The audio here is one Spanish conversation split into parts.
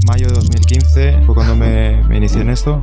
mayo de 2015 fue cuando me inicié en esto,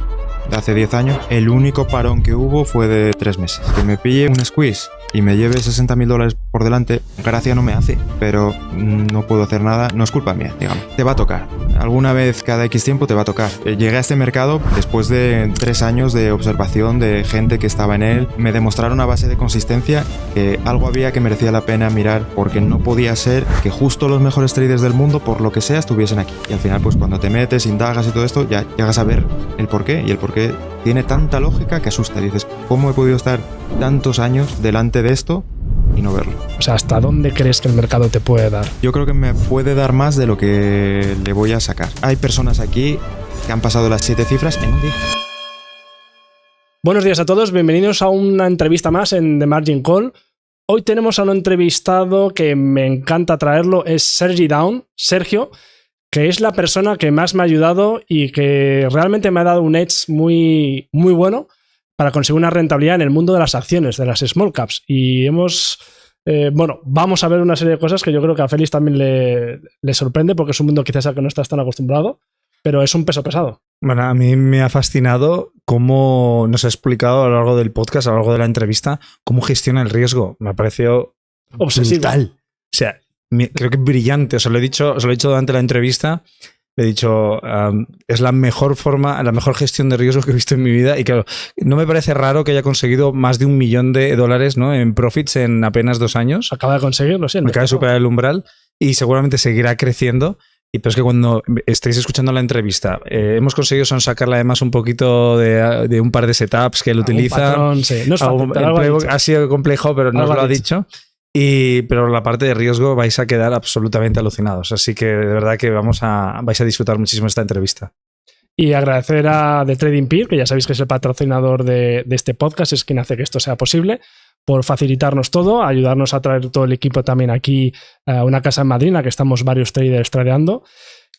de hace 10 años. El único parón que hubo fue de 3 meses. Que me pille un squeeze y me lleve $60.000 por delante, gracia no me hace, pero no puedo hacer nada, no es culpa mía, digamos. Te va a tocar. Alguna vez cada X tiempo te va a tocar. Llegué a este mercado después de 3 años de observación de gente que estaba en él. Me demostraron a base de consistencia que algo había que merecía la pena mirar, porque no podía ser que justo los mejores traders del mundo, por lo que sea, estuviesen aquí. Y al final, pues cuando te metes, indagas y todo esto, ya llegas a ver el porqué, y el porqué tiene tanta lógica que asusta. Y dices, ¿cómo he podido estar tantos años delante de esto y no verlo? O sea, ¿hasta dónde crees que el mercado te puede dar? Yo creo que me puede dar más de lo que le voy a sacar. Hay personas aquí que han pasado las 7 cifras en un día. Buenos días a todos, bienvenidos a una entrevista más en The Margin Call. Hoy tenemos a un entrevistado que me encanta traerlo, es Sergio, que es la persona que más me ha ayudado y que realmente me ha dado un edge muy, muy bueno para conseguir una rentabilidad en el mundo de las acciones, de las small caps. Y vamos a ver una serie de cosas que yo creo que a Félix también le sorprende, porque es un mundo quizás al que no estás tan acostumbrado, pero es un peso pesado. Bueno, a mí me ha fascinado cómo nos ha explicado a lo largo del podcast, a lo largo de la entrevista, cómo gestiona el riesgo. Me ha parecido obsesivo. Brutal. O sea, creo que es brillante. Os lo he dicho durante la entrevista. Le he dicho, es la mejor forma, la mejor gestión de riesgo que he visto en mi vida. Y claro, no me parece raro que haya conseguido más de $1 millón, ¿no?, en profits en apenas 2 años. Acaba de conseguirlo, sí. Acaba de superar el umbral y seguramente seguirá creciendo. Pero es que cuando estéis escuchando la entrevista, hemos conseguido sacarle además un poquito de un par de setups que él utiliza. Patrón, sí. No es fácil, el playbook ha sido complejo, pero nos lo ha dicho. Pero la parte de riesgo vais a quedar absolutamente alucinados. Así que de verdad que vais a disfrutar muchísimo esta entrevista. Y agradecer a The Trading Peer, que ya sabéis que es el patrocinador de este podcast, es quien hace que esto sea posible, por facilitarnos todo, ayudarnos a traer todo el equipo también aquí a una casa en Madrid, en la que estamos varios traders tradeando.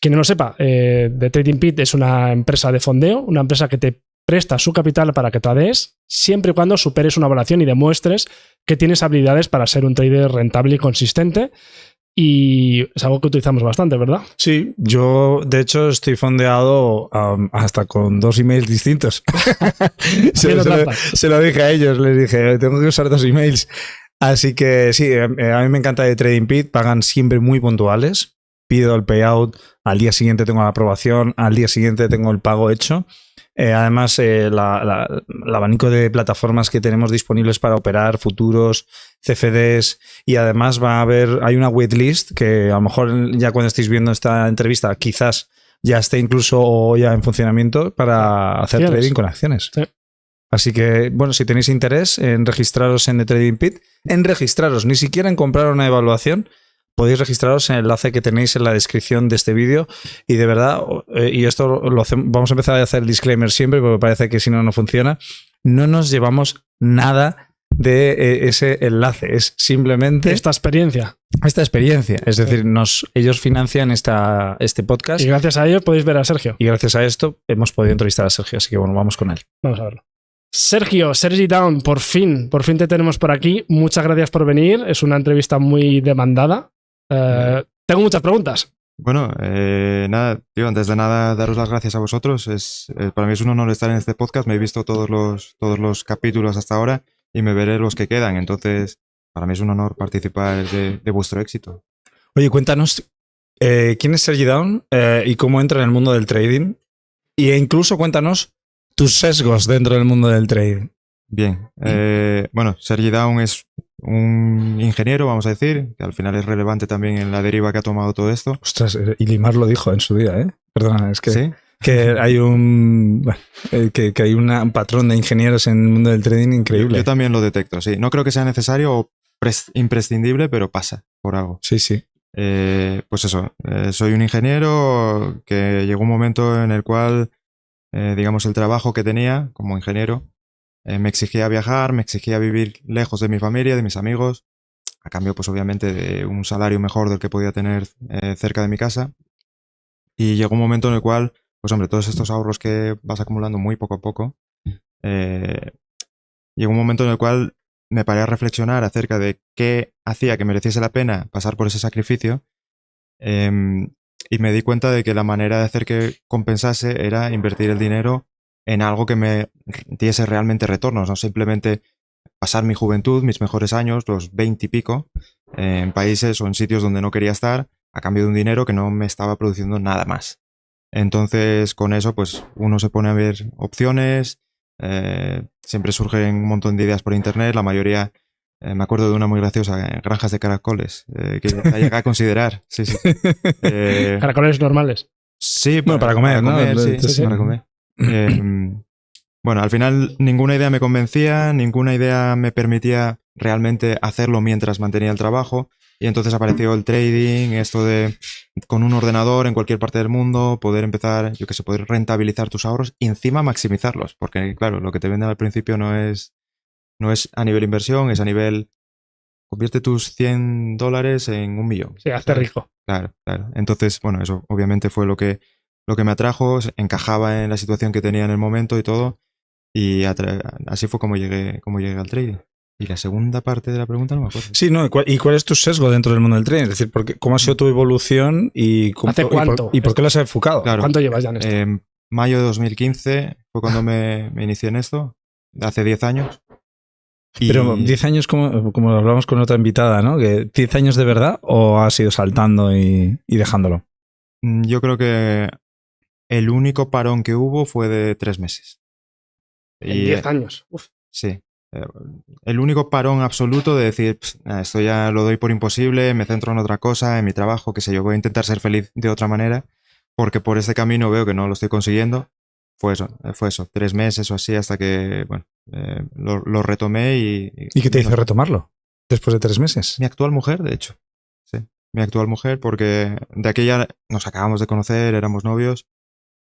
Quien no lo sepa, The Trading Peer es una empresa de fondeo, una empresa que te presta su capital para que tradees, siempre y cuando superes una evaluación y demuestres que tienes habilidades para ser un trader rentable y consistente. Y es algo que utilizamos bastante, ¿verdad? Sí, yo de hecho estoy fondeado hasta con 2 emails distintos. se lo dije a ellos, les dije, tengo que usar 2 emails. Así que sí, a mí me encanta de Trading Peer, pagan siempre muy puntuales. Pido el payout, al día siguiente tengo la aprobación, al día siguiente tengo el pago hecho. Además, el abanico de plataformas que tenemos disponibles para operar futuros, CFDs, y además hay una waitlist que a lo mejor ya cuando estéis viendo esta entrevista quizás ya esté incluso ya en funcionamiento para hacer trading con acciones. Sí. Así que, bueno, si tenéis interés en registraros en The Trading Peer, ni siquiera en comprar una evaluación, podéis registraros en el enlace que tenéis en la descripción de este vídeo. Y de verdad, y esto vamos a empezar a hacer el disclaimer siempre, porque parece que si no funciona. No nos llevamos nada de ese enlace. Es simplemente esta experiencia. Es decir, ellos financian este podcast. Y gracias a ellos podéis ver a Sergio. Y gracias a esto hemos podido entrevistar a Sergio. Así que bueno, vamos con él. Vamos a verlo. Sergi Down, por fin te tenemos por aquí. Muchas gracias por venir. Es una entrevista muy demandada. Tengo muchas preguntas. Bueno, nada, tío, antes de nada, daros las gracias a vosotros. Para mí es un honor estar en este podcast. Me he visto todos los capítulos hasta ahora y me veré los que quedan. Entonces, para mí es un honor participar de vuestro éxito. Oye, cuéntanos quién es Sergi Down y cómo entra en el mundo del trading. E incluso cuéntanos tus sesgos dentro del mundo del trading. Bien, bueno, Sergi Down es un ingeniero, vamos a decir, que al final es relevante también en la deriva que ha tomado todo esto. Ostras, y Limar lo dijo en su día, ¿eh? Perdona, es que, ¿sí? Que hay un patrón de ingenieros en el mundo del trading increíble. Yo también lo detecto, sí. No creo que sea necesario o imprescindible, pero pasa por algo. Sí, sí. Pues eso, soy un ingeniero que llegó un momento en el cual, digamos, el trabajo que tenía como ingeniero me exigía viajar, me exigía vivir lejos de mi familia, de mis amigos, a cambio, pues obviamente, de un salario mejor del que podía tener cerca de mi casa. Y llegó un momento en el cual, pues hombre, todos estos ahorros que vas acumulando muy poco a poco, llegó un momento en el cual me paré a reflexionar acerca de qué hacía que mereciese la pena pasar por ese sacrificio. y me di cuenta de que la manera de hacer que compensase era invertir el dinero en algo que me diese realmente retornos, no simplemente pasar mi juventud, mis mejores años, los 20 y pico, en países o en sitios donde no quería estar, a cambio de un dinero que no me estaba produciendo nada más. Entonces, con eso, pues uno se pone a ver opciones, siempre surgen un montón de ideas por internet, la mayoría, me acuerdo de una muy graciosa, granjas de caracoles, que la llegué a considerar, sí, sí. Caracoles normales. Sí, Bueno, para comer, ¿no? sí, Sí, sí. para comer. Bueno, al final ninguna idea me convencía, ninguna idea me permitía realmente hacerlo mientras mantenía el trabajo. Y entonces apareció el trading, esto de con un ordenador en cualquier parte del mundo, poder empezar, yo que sé, poder rentabilizar tus ahorros y encima maximizarlos. Porque, claro, lo que te venden al principio no es a nivel inversión, es a nivel convierte tus $100 en 1.000.000. Sí, hazte rico. Claro, claro. Entonces, bueno, eso obviamente fue lo que me atrajo, encajaba en la situación que tenía en el momento y todo. Y así fue como llegué al trading. Y la segunda parte de la pregunta no me acuerdo. Sí, no, ¿y cuál es tu sesgo dentro del mundo del trading? Es decir, ¿cómo ha sido tu evolución y ¿Hace cuánto? ¿Y por qué lo has enfocado? Claro. ¿Cuánto llevas ya en esto? En mayo de 2015 fue cuando me inicié en esto, hace 10 años. Pero 10 años, como hablamos con otra invitada, ¿no? ¿Que 10 años de verdad o has ido saltando y dejándolo? Yo creo que el único parón que hubo fue de 3 meses. En 10 años. Uf. Sí. El único parón absoluto de decir, esto ya lo doy por imposible, me centro en otra cosa, en mi trabajo, qué sé yo, voy a intentar ser feliz de otra manera, porque por este camino veo que no lo estoy consiguiendo. Fue eso, 3 meses o así hasta que, bueno, lo retomé y... ¿Y qué te hizo retomarlo después de 3 meses? Mi actual mujer, de hecho. Sí, mi actual mujer, porque de aquella nos acabamos de conocer, éramos novios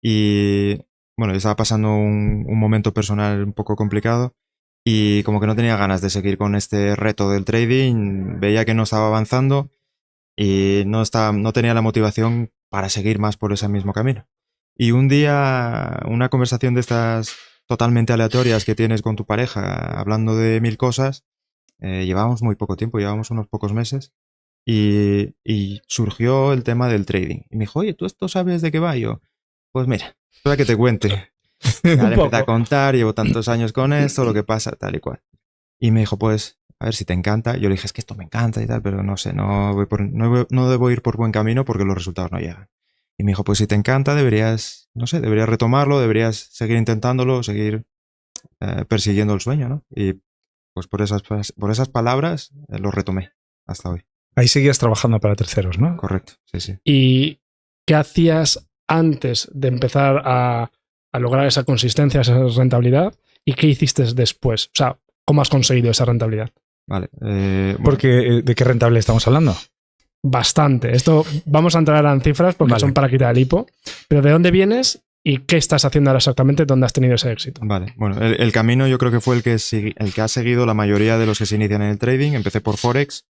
y, bueno, estaba pasando un momento personal un poco complicado. Y como que no tenía ganas de seguir con este reto del trading, veía que no estaba avanzando y no tenía la motivación para seguir más por ese mismo camino. Y un día, una conversación de estas totalmente aleatorias que tienes con tu pareja, hablando de 1000 cosas, llevábamos muy poco tiempo, llevábamos unos pocos meses, y surgió el tema del trading. Y me dijo, oye, ¿tú esto sabes de qué va? Y yo, pues mira, para que te cuente. Ya le empecé a contar, llevo tantos años con esto, lo que pasa, tal y cual. Y me dijo, pues, a ver si te encanta. Yo le dije, es que esto me encanta y tal, pero no sé, no debo ir por buen camino porque los resultados no llegan. Y me dijo, pues si te encanta, deberías retomarlo, deberías seguir intentándolo, seguir persiguiendo el sueño, ¿no? Y pues por esas palabras lo retomé hasta hoy. Ahí seguías trabajando para terceros, ¿no? Correcto, sí, sí. ¿Y qué hacías antes de empezar a lograr esa consistencia, esa rentabilidad? ¿Y qué hiciste después? O sea, ¿cómo has conseguido esa rentabilidad? Vale. Porque, ¿de qué rentable estamos hablando? Bastante. Esto vamos a entrar en cifras porque son para quitar el hipo. Pero ¿de dónde vienes y qué estás haciendo ahora exactamente? ¿Dónde has tenido ese éxito? Vale. Bueno, el camino yo creo que fue el que ha seguido la mayoría de los que se inician en el trading. Empecé por Forex.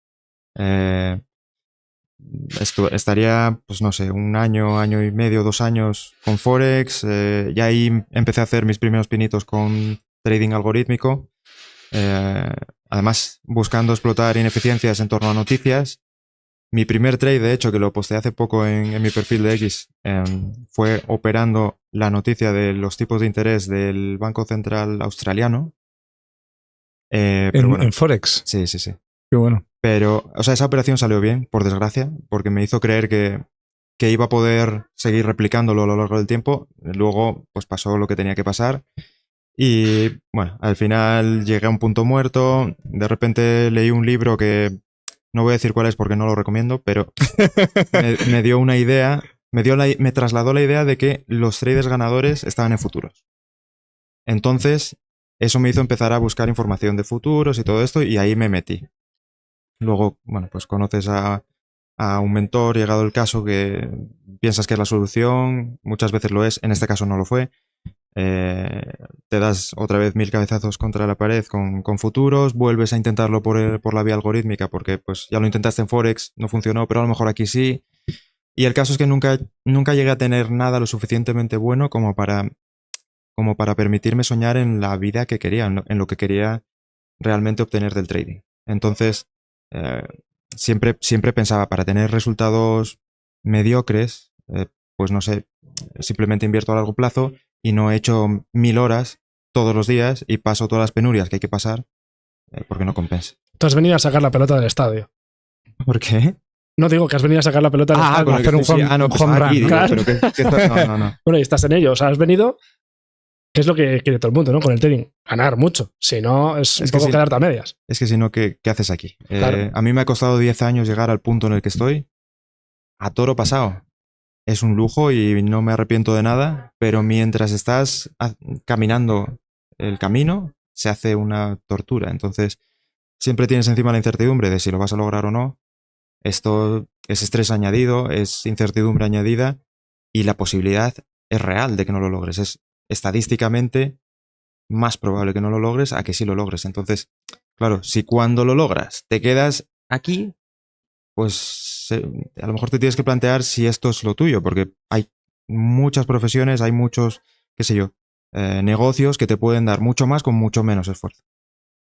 Estaría, pues no sé, un año y medio, 2 años con Forex. Y ahí empecé a hacer mis primeros pinitos con trading algorítmico. Además, buscando explotar ineficiencias en torno a noticias. Mi primer trade, de hecho, que lo posté hace poco en mi perfil de X, fue operando la noticia de los tipos de interés del Banco Central Australiano. ¿En Forex? Sí, sí, sí. Qué bueno. Pero, o sea, esa operación salió bien, por desgracia, porque me hizo creer que iba a poder seguir replicándolo a lo largo del tiempo. Luego, pues pasó lo que tenía que pasar. Y, bueno, al final llegué a un punto muerto. De repente leí un libro que no voy a decir cuál es porque no lo recomiendo, pero me dio una idea, me trasladó la idea de que los traders ganadores estaban en futuros. Entonces, eso me hizo empezar a buscar información de futuros y todo esto, y ahí me metí. Luego, bueno, pues conoces a un mentor, llegado el caso, que piensas que es la solución, muchas veces lo es, en este caso no lo fue. Te das otra vez 1000 cabezazos contra la pared con futuros, vuelves a intentarlo por la vía algorítmica porque pues ya lo intentaste en Forex, no funcionó, pero a lo mejor aquí sí. Y el caso es que nunca llegué a tener nada lo suficientemente bueno como para permitirme soñar en la vida que quería, en lo que quería realmente obtener del trading. Entonces, siempre pensaba, para tener resultados mediocres, pues no sé, simplemente invierto a largo plazo y no he hecho 1000 horas todos los días y paso todas las penurias que hay que pasar porque no compensa. Tú has venido a sacar la pelota del estadio. ¿Por qué? No digo que has venido a sacar la pelota del estadio. con el que hacer un estoy- home- no, un pues home aquí, run, digo, claro. pero no. Bueno, y estás en ello. O sea, has venido, que es lo que quiere todo el mundo, ¿no? Con el trading. Ganar mucho. Si no, es un Es que poco sí. quedarte a medias. Es que si no, ¿qué haces aquí? Claro. A mí me ha costado 10 años llegar al punto en el que estoy. A toro pasado. Es un lujo y no me arrepiento de nada, pero mientras estás caminando el camino, se hace una tortura. Entonces, siempre tienes encima la incertidumbre de si lo vas a lograr o no. Esto es estrés añadido, es incertidumbre añadida y la posibilidad es real de que no lo logres. Es estadísticamente más probable que no lo logres a que sí lo logres. Entonces, claro, si cuando lo logras te quedas aquí, pues a lo mejor te tienes que plantear si esto es lo tuyo, porque hay muchas profesiones, hay muchos, qué sé yo, negocios que te pueden dar mucho más con mucho menos esfuerzo.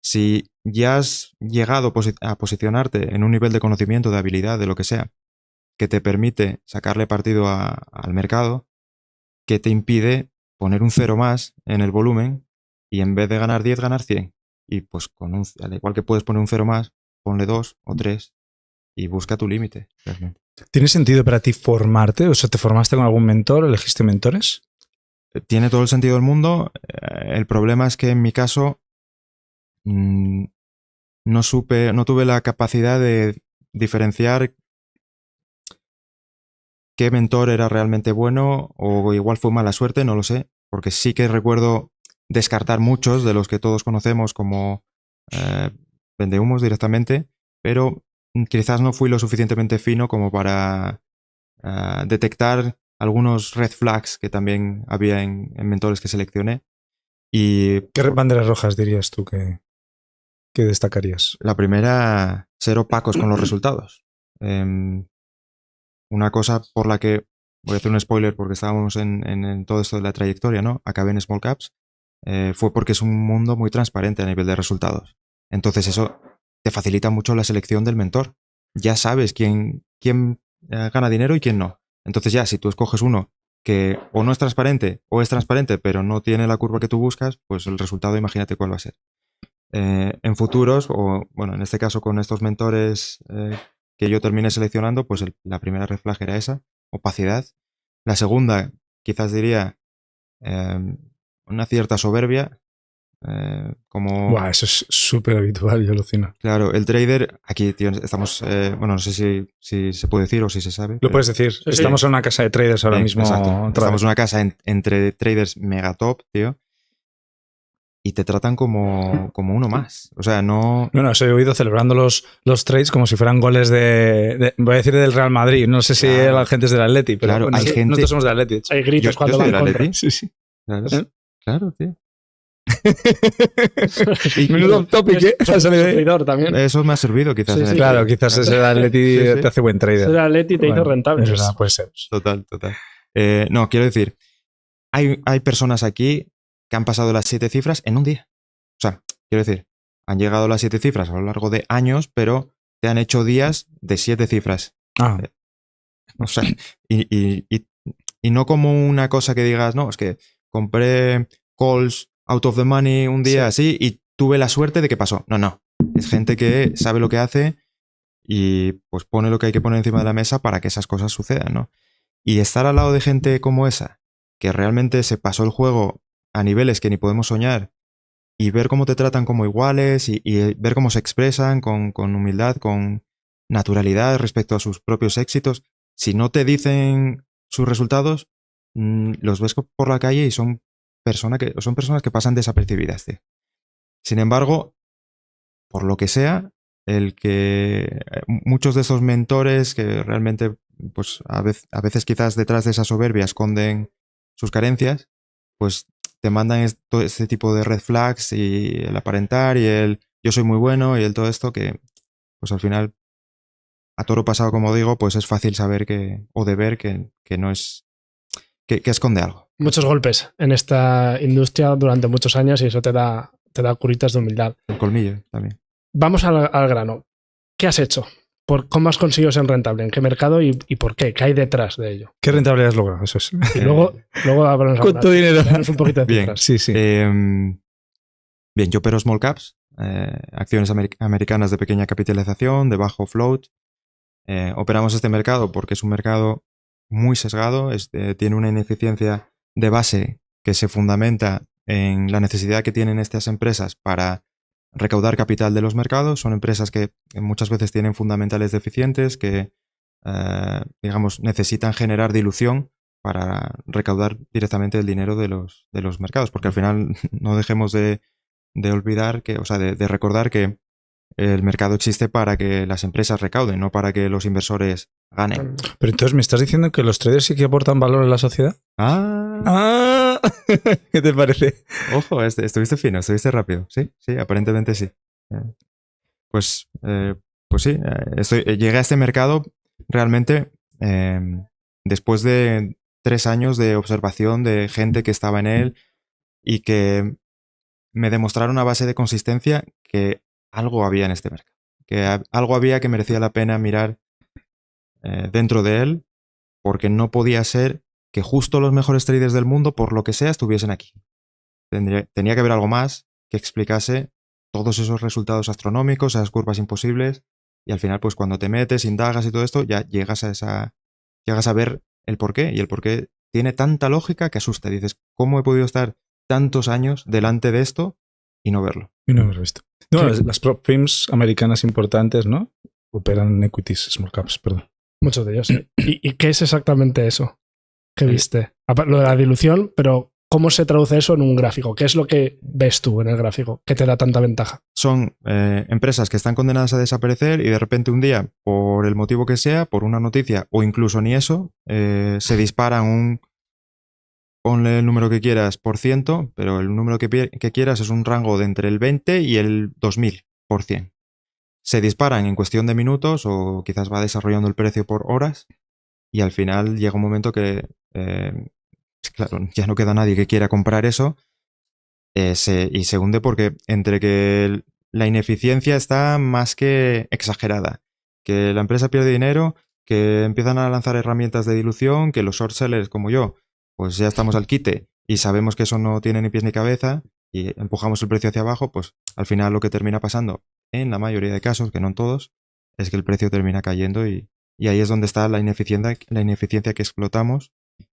Si ya has llegado a posicionarte en un nivel de conocimiento, de habilidad, de lo que sea, que te permite sacarle partido al mercado, que te impide poner un cero más en el volumen y en vez de ganar 10, ganar 100. Y pues al igual que puedes poner un cero más, ponle 2 o 3 y busca tu límite, realmente. ¿Tiene sentido para ti formarte? O sea, ¿te formaste con algún mentor? ¿Elegiste mentores? Tiene todo el sentido del mundo. El problema es que en mi caso no tuve la capacidad de diferenciar qué mentor era realmente bueno o igual fue mala suerte, no lo sé, porque sí que recuerdo descartar muchos de los que todos conocemos como vendehumos directamente, pero quizás no fui lo suficientemente fino como para detectar algunos red flags que también había en mentores que seleccioné. Y ¿Qué banderas rojas dirías tú que destacarías? la primera, ser opacos con los resultados. Una cosa por la que, voy a hacer un spoiler porque estábamos en todo esto de la trayectoria, ¿no? Acabé en Small Caps, fue porque es un mundo muy transparente a nivel de resultados. Entonces eso te facilita mucho la selección del mentor. Ya sabes quién gana dinero y quién no. Entonces ya, si tú escoges uno que o no es transparente o es transparente pero no tiene la curva que tú buscas, pues el resultado imagínate cuál va a ser. En futuros, o bueno, en este caso con estos mentores que yo terminé seleccionando, pues la primera red flag era esa, opacidad. La segunda, quizás diría una cierta soberbia, como... Buah, eso es súper habitual, yo alucino. Claro, el trader, aquí tío, estamos, bueno, no sé si se puede decir o si se sabe. Lo puedes decir. sí. Estamos en una casa de traders ahora mismo. Exacto. Estamos en una casa entre traders mega top, tío. Y te tratan como uno más. O sea, no... No, os he oído celebrando los trades como si fueran goles voy a decir del Real Madrid. No sé si Claro. la gente es del Atleti, pero Claro, bueno, hay gente- nosotros somos del Atleti. de hecho. Hay gritos Yo cuando soy van del contra. Atleti. Sí, sí. Claro, ¿Eh? claro, tío. Menudo topic, ¿eh? Ha salido ahí. Sufridor también. Eso me ha servido quizás. Sí, en sí. el- Claro, quizás ese del Atleti Sí, sí. te hace buen trader. Ser Atleti te hizo Bueno, rentable. es verdad, puede ser. Total. No, quiero decir, hay personas aquí que han pasado las 7 cifras en un día. O sea, quiero decir, han llegado a las 7 cifras a lo largo de años, pero te han hecho días de 7 cifras. Ah, O sea, y no como una cosa que digas, no, es que compré calls out of the money un día así y tuve la suerte de que pasó. No. Es gente que sabe lo que hace y pues pone lo que hay que poner encima de la mesa para que esas cosas sucedan, ¿no? Y estar al lado de gente como esa, que realmente se pasó el juego a niveles que ni podemos soñar, y ver cómo te tratan como iguales y ver cómo se expresan con humildad, con naturalidad respecto a sus propios éxitos. Si no te dicen sus resultados, los ves por la calle y son personas que pasan desapercibidas, tío. Sin embargo, por lo que sea, muchos de esos mentores que realmente, pues a veces quizás detrás de esa soberbia esconden sus carencias, pues te mandan todo este tipo de red flags y el aparentar y el yo soy muy bueno y el todo esto que, pues al final, a toro pasado, como digo, pues es fácil saber o de ver que no es, que esconde algo. Muchos golpes en esta industria durante muchos años y eso te da curitas de humildad. El colmillo también. Vamos al grano. ¿Qué has hecho ¿Cómo has conseguido ser rentable? ¿En qué mercado y por qué? ¿Qué hay detrás de ello? ¿Qué rentabilidad has logrado? Eso es. Y luego hablamos ¿Cuánto dinero? danos un poquito de Bien. cifras. Sí, sí. Bien, yo opero small caps, acciones americanas de pequeña capitalización, de bajo float. Operamos este mercado porque es un mercado muy sesgado, tiene una ineficiencia de base que se fundamenta en la necesidad que tienen estas empresas para recaudar capital de los mercados. Son empresas que muchas veces tienen fundamentales deficientes, que digamos necesitan generar dilución para recaudar directamente el dinero de los mercados, porque al final no dejemos de olvidar que, o sea, de recordar que el mercado existe para que las empresas recauden, no para que los inversores ganen. Pero entonces, ¿me estás diciendo que los traders sí que aportan valor a la sociedad? Ah, ¿Qué te parece? ojo, estuviste fino, estuviste rápido. Sí, sí, aparentemente sí. Pues sí, llegué a este mercado realmente después de 3 años de observación de gente que estaba en él y que me demostraron a base de consistencia que algo había en este mercado, que algo había que merecía la pena mirar dentro de él, porque no podía ser que justo los mejores traders del mundo, por lo que sea, estuviesen aquí. Tenía que haber algo más que explicase todos esos resultados astronómicos, esas curvas imposibles, y al final, pues cuando te metes, indagas y todo esto, ya llegas a ver el porqué, y el porqué tiene tanta lógica que asusta. Dices, ¿cómo he podido estar tantos años delante de esto y no verlo? Y no haberlo visto. No, las prop firms americanas importantes, ¿no? Operan en equities, small caps, perdón. Muchos de ellos, sí. ¿Y qué es exactamente eso que viste? Lo de la dilución, pero ¿cómo se traduce eso en un gráfico? ¿Qué es lo que ves tú en el gráfico que te da tanta ventaja? Son empresas que están condenadas a desaparecer y de repente un día, por el motivo que sea, por una noticia o incluso ni eso, se disparan ponle el número que quieras por ciento, pero el número que quieras es un rango de entre el 20 y el 2000%. Se disparan en cuestión de minutos o quizás va desarrollando el precio por horas y al final llega un momento que, claro, ya no queda nadie que quiera comprar eso y se hunde porque entre que la ineficiencia está más que exagerada, que la empresa pierde dinero, que empiezan a lanzar herramientas de dilución, que los short sellers como yo, pues ya estamos al quite y sabemos que eso no tiene ni pies ni cabeza y empujamos el precio hacia abajo, pues al final lo que termina pasando, en la mayoría de casos, que no en todos, es que el precio termina cayendo y ahí es donde está la ineficiencia que explotamos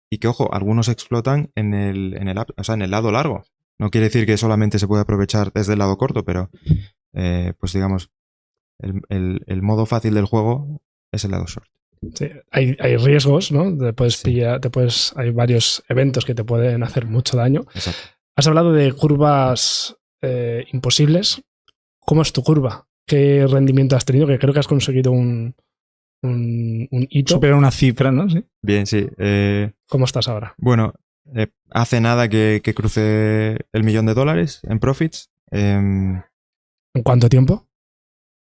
y que, ojo, algunos explotan en el lado largo. No quiere decir que solamente se puede aprovechar desde el lado corto, pero pues digamos, el modo fácil del juego es el lado short. Sí, hay riesgos, ¿no? Sí. Hay varios eventos que te pueden hacer mucho daño. Exacto. Has hablado de curvas imposibles. ¿Cómo es tu curva? ¿Qué rendimiento has tenido? Que creo que has conseguido un hito. Supera una cifra, ¿no? Sí. Bien, sí. ¿Cómo estás ahora? Bueno, hace nada que crucé el $1.000.000 en profits. ¿En cuánto tiempo?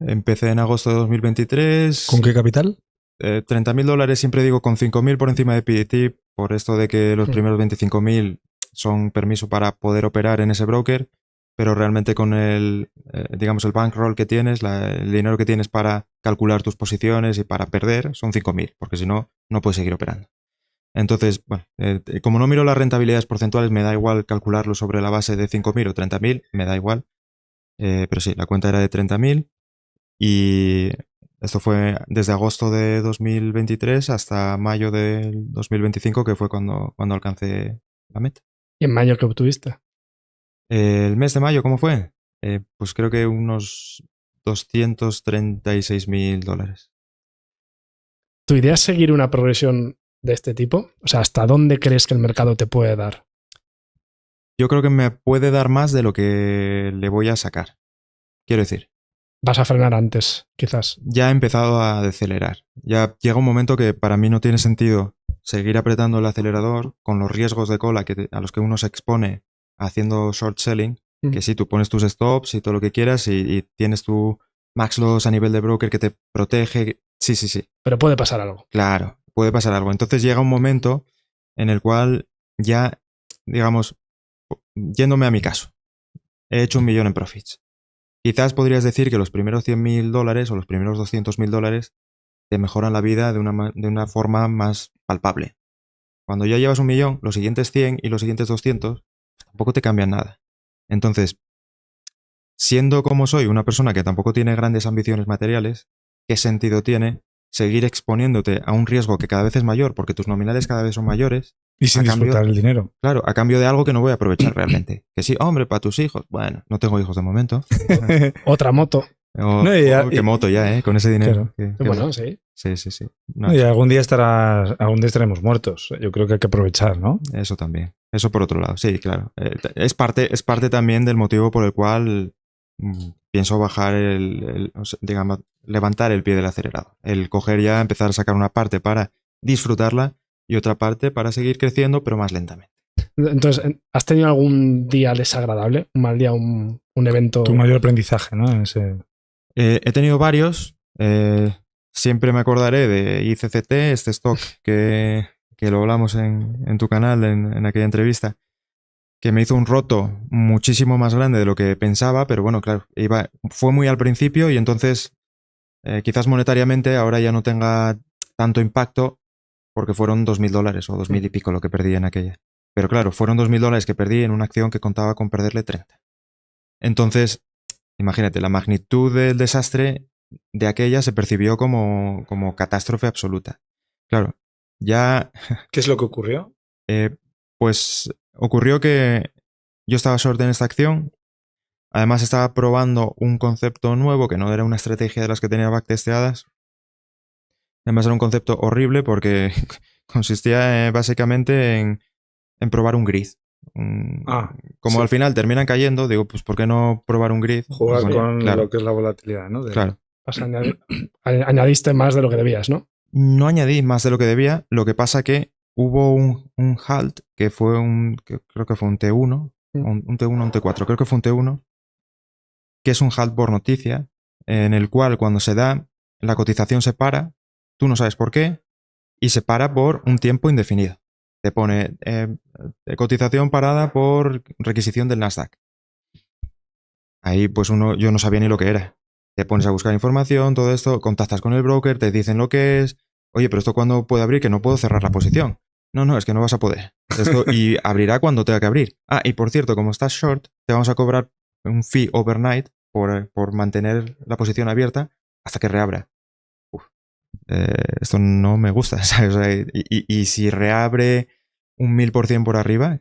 Empecé en agosto de 2023. ¿Con qué capital? $30.000, siempre digo con 5.000 por encima de PDT, por esto de que los primeros 25.000 son permiso para poder operar en ese broker, pero realmente con digamos, el bankroll que tienes, el dinero que tienes para calcular tus posiciones y para perder, son 5.000, porque si no, no puedes seguir operando. Entonces, bueno, como no miro las rentabilidades porcentuales, me da igual calcularlo sobre la base de 5.000 o 30.000, me da igual. Pero sí, la cuenta era de 30.000 y esto fue desde agosto de 2023 hasta mayo del 2025, que fue cuando alcancé la meta. ¿Y en mayo qué obtuviste? El mes de mayo, ¿cómo fue? Pues creo que unos $236.000. ¿Tu idea es seguir una progresión de este tipo? O sea, ¿hasta dónde crees que el mercado te puede dar? Yo creo que me puede dar más de lo que le voy a sacar. Quiero decir, Vas a frenar antes, quizás. ya he empezado a decelerar. Ya llega un momento que para mí no tiene sentido seguir apretando el acelerador con los riesgos de cola a los que uno se expone haciendo short selling, que sí, tú pones tus stops y todo lo que quieras y tienes tu max loss a nivel de broker que te protege. Sí, sí, sí. Pero puede pasar algo. Claro, puede pasar algo. Entonces llega un momento en el cual ya, digamos, yéndome a mi caso, he hecho 1 millón en profits. quizás podrías decir que los primeros $100.000 o los primeros $200.000 te mejoran la vida de una forma más palpable. Cuando ya llevas 1.000.000, los siguientes 100 y los siguientes 200 tampoco te cambian nada. Entonces, siendo como soy una persona que tampoco tiene grandes ambiciones materiales, ¿qué sentido tiene seguir exponiéndote a un riesgo que cada vez es mayor porque tus nominales cada vez son mayores? Y sin disfrutar el dinero. Claro, a cambio de algo que no voy a aprovechar realmente. Que sí, hombre, para tus hijos. Bueno, no tengo hijos de momento. Otra moto. Qué moto ya, con ese dinero. Claro. Bueno, sí. Sí. No, y algún día estaremos muertos. Yo creo que hay que aprovechar, ¿no? Eso también. Eso por otro lado, sí, claro. Es parte también del motivo por el cual pienso bajar digamos, levantar el pie del acelerador. El coger ya, empezar a sacar una parte para disfrutarla y otra parte para seguir creciendo, pero más lentamente. Entonces, ¿has tenido algún día desagradable? ¿Un mal día, un evento? Tu mayor aprendizaje, ¿no? He tenido varios. Siempre me acordaré de ICCT, este stock que lo hablamos en tu canal en aquella entrevista, que me hizo un roto muchísimo más grande de lo que pensaba, pero bueno, claro, fue muy al principio y entonces quizás monetariamente ahora ya no tenga tanto impacto porque fueron $2.000 o 2.000 y pico lo que perdí en aquella. Pero claro, fueron $2.000 que perdí en una acción que contaba con perderle 30. Entonces, imagínate, la magnitud del desastre de aquella se percibió como catástrofe absoluta. Claro, ya... ¿Qué es lo que ocurrió? Pues ocurrió que yo estaba short en esta acción. Además estaba probando un concepto nuevo que no era una estrategia de las que tenía backtesteadas. Además era un concepto horrible porque consistía básicamente en probar un grid. Como sí. al final terminan cayendo, digo, pues ¿por qué no probar un grid? Jugar pues, con claro. lo que es la volatilidad, ¿no? Claro. Añadiste más de lo que debías, ¿no? No añadí más de lo que debía. Lo que pasa que hubo un halt que fue creo que fue un T1, un T1, un T4, creo que fue un T1, que es un halt por noticia, en el cual cuando se da, la cotización se para, tú no sabes por qué, y se para por un tiempo indefinido. Te pone cotización parada por requisición del Nasdaq. Ahí pues yo no sabía ni lo que era. Te pones a buscar información, todo esto, contactas con el broker, te dicen lo que es. Oye, pero ¿esto cuándo puede abrir? Que no puedo cerrar la posición. No, es que no vas a poder. Y abrirá cuando tenga que abrir. Y por cierto, como estás short, te vamos a cobrar un fee overnight por mantener la posición abierta hasta que reabra. Esto no me gusta, ¿sabes? O sea, y si reabre un 1000% por arriba,